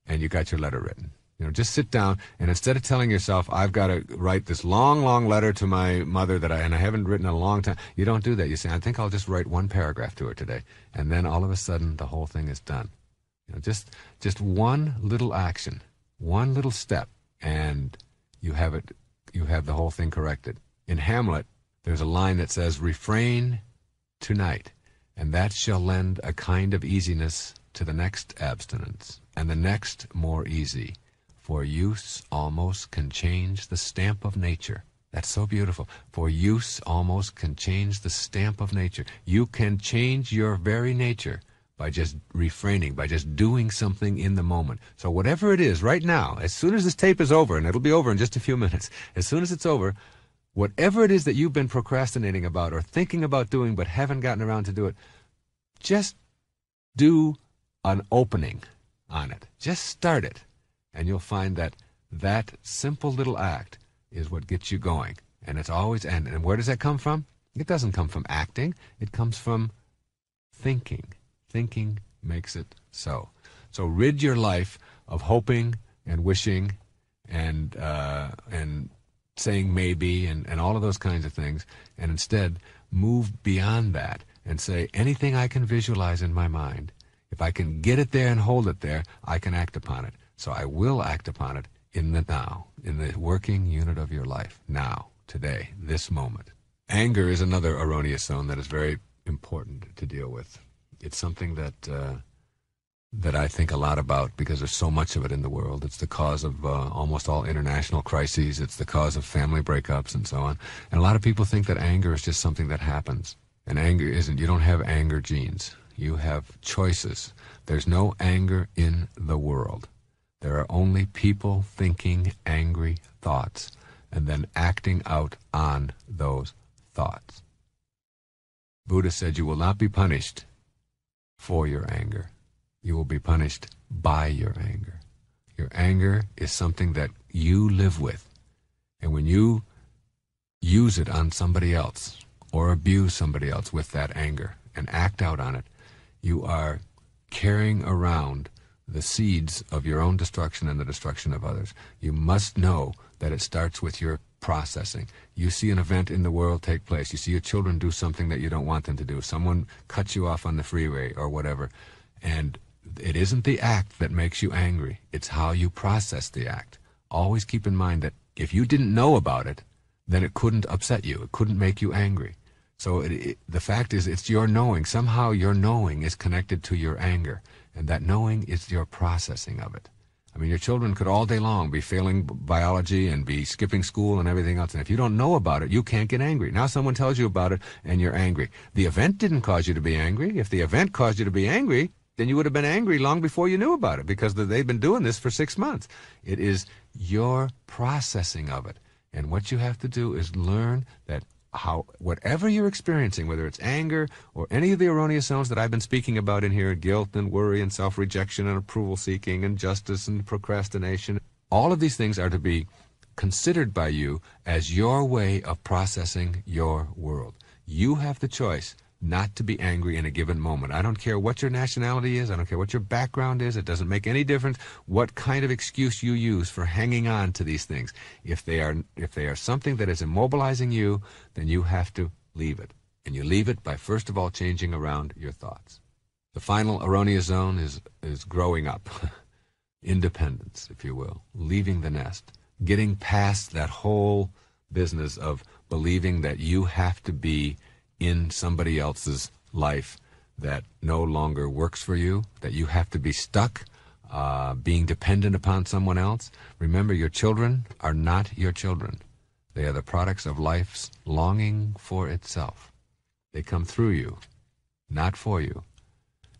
and you got your letter written. Just sit down, and instead of telling yourself, I've got to write this long, long letter to my mother and I haven't written in a long time, you don't do that. You say, I think I'll just write 1 paragraph to her today. And then all of a sudden, the whole thing is done. Just one little action, one little step, and you have the whole thing corrected. In Hamlet, there's a line that says, refrain tonight, and that shall lend a kind of easiness to the next abstinence, and the next more easy. For use almost can change the stamp of nature. That's so beautiful. For use almost can change the stamp of nature. You can change your very nature by just refraining, by just doing something in the moment. So whatever it is right now, as soon as this tape is over, and it'll be over in just a few minutes, as soon as it's over, whatever it is that you've been procrastinating about or thinking about doing but haven't gotten around to do it, just do an opening on it. Just start it. And you'll find that that simple little act is what gets you going. And it's always, and where does that come from? It doesn't come from acting. It comes from thinking. Thinking makes it so. So rid your life of hoping and wishing and saying maybe and all of those kinds of things, and instead move beyond that and say, anything I can visualize in my mind, if I can get it there and hold it there, I can act upon it. So I will act upon it in the now, in the working unit of your life, now, today, this moment. Anger is another erroneous zone that is very important to deal with. It's something that I think a lot about because there's so much of it in the world. It's the cause of almost all international crises. It's the cause of family breakups and so on. And a lot of people think that anger is just something that happens. And anger isn't. You don't have anger genes. You have choices. There's no anger in the world. There are only people thinking angry thoughts and then acting out on those thoughts. Buddha said you will not be punished for your anger. You will be punished by your anger. Your anger is something that you live with. And when you use it on somebody else or abuse somebody else with that anger and act out on it, you are carrying around the seeds of your own destruction and the destruction of others. You must know that it starts with your processing. You see an event in the world take place. You see your children do something that you don't want them to do. Someone cuts you off on the freeway or whatever. And it isn't the act that makes you angry. It's how you process the act. Always keep in mind that if you didn't know about it, then it couldn't upset you. It couldn't make you angry. So the fact is, it's your knowing. Somehow your knowing is connected to your anger. And that knowing is your processing of it. I mean, your children could all day long be failing biology and be skipping school and everything else. And if you don't know about it, you can't get angry. Now someone tells you about it and you're angry. The event didn't cause you to be angry. If the event caused you to be angry, then you would have been angry long before you knew about it because they've been doing this for 6 months. It is your processing of it. And what you have to do is learn that whatever you're experiencing, whether it's anger or any of the erroneous zones that I've been speaking about in here, guilt and worry and self-rejection and approval-seeking and justice and procrastination, all of these things are to be considered by you as your way of processing your world. You have the choice not to be angry in a given moment. I don't care what your nationality is. I don't care what your background is. It doesn't make any difference what kind of excuse you use for hanging on to these things. If they are something that is immobilizing you, then you have to leave it. And you leave it by, first of all, changing around your thoughts. The final erroneous zone is growing up. Independence, if you will. Leaving the nest. Getting past that whole business of believing that you have to be in somebody else's life that no longer works for you, that you have to be stuck being dependent upon someone else. Remember, your children are not your children. They are the products of life's longing for itself. They come through you, not for you.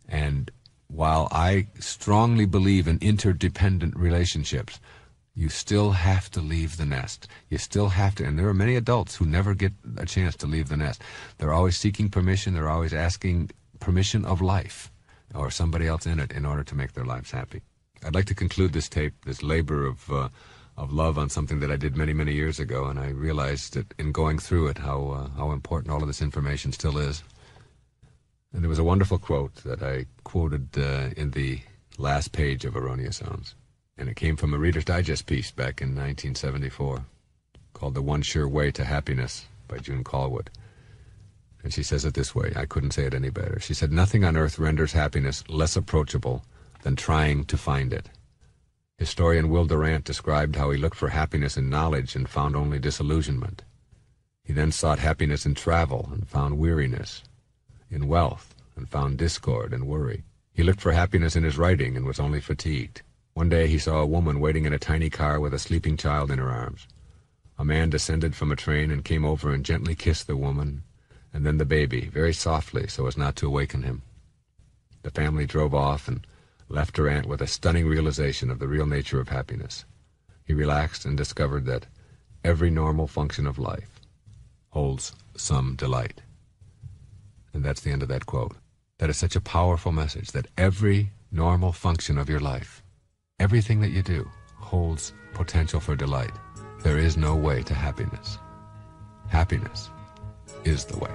And while I strongly believe in interdependent relationships, you still have to leave the nest. You still have to, and there are many adults who never get a chance to leave the nest. They're always seeking permission. They're always asking permission of life or somebody else in it in order to make their lives happy. I'd like to conclude this tape, this labor of love, on something that I did many, many years ago, and I realized that in going through it how important all of this information still is. And there was a wonderful quote that I quoted in the last page of Erroneous Zones. And it came from a Reader's Digest piece back in 1974 called The One Sure Way to Happiness by June Callwood. And she says it this way. I couldn't say it any better. She said, "Nothing on earth renders happiness less approachable than trying to find it." Historian Will Durant described how he looked for happiness in knowledge and found only disillusionment. He then sought happiness in travel and found weariness, in wealth and found discord and worry. He looked for happiness in his writing and was only fatigued. One day he saw a woman waiting in a tiny car with a sleeping child in her arms. A man descended from a train and came over and gently kissed the woman and then the baby, very softly so as not to awaken him. The family drove off and left Durant with a stunning realization of the real nature of happiness. He relaxed and discovered that every normal function of life holds some delight. And that's the end of that quote. That is such a powerful message, that every normal function of your life, everything that you do, holds potential for delight. There is no way to happiness. Happiness is the way.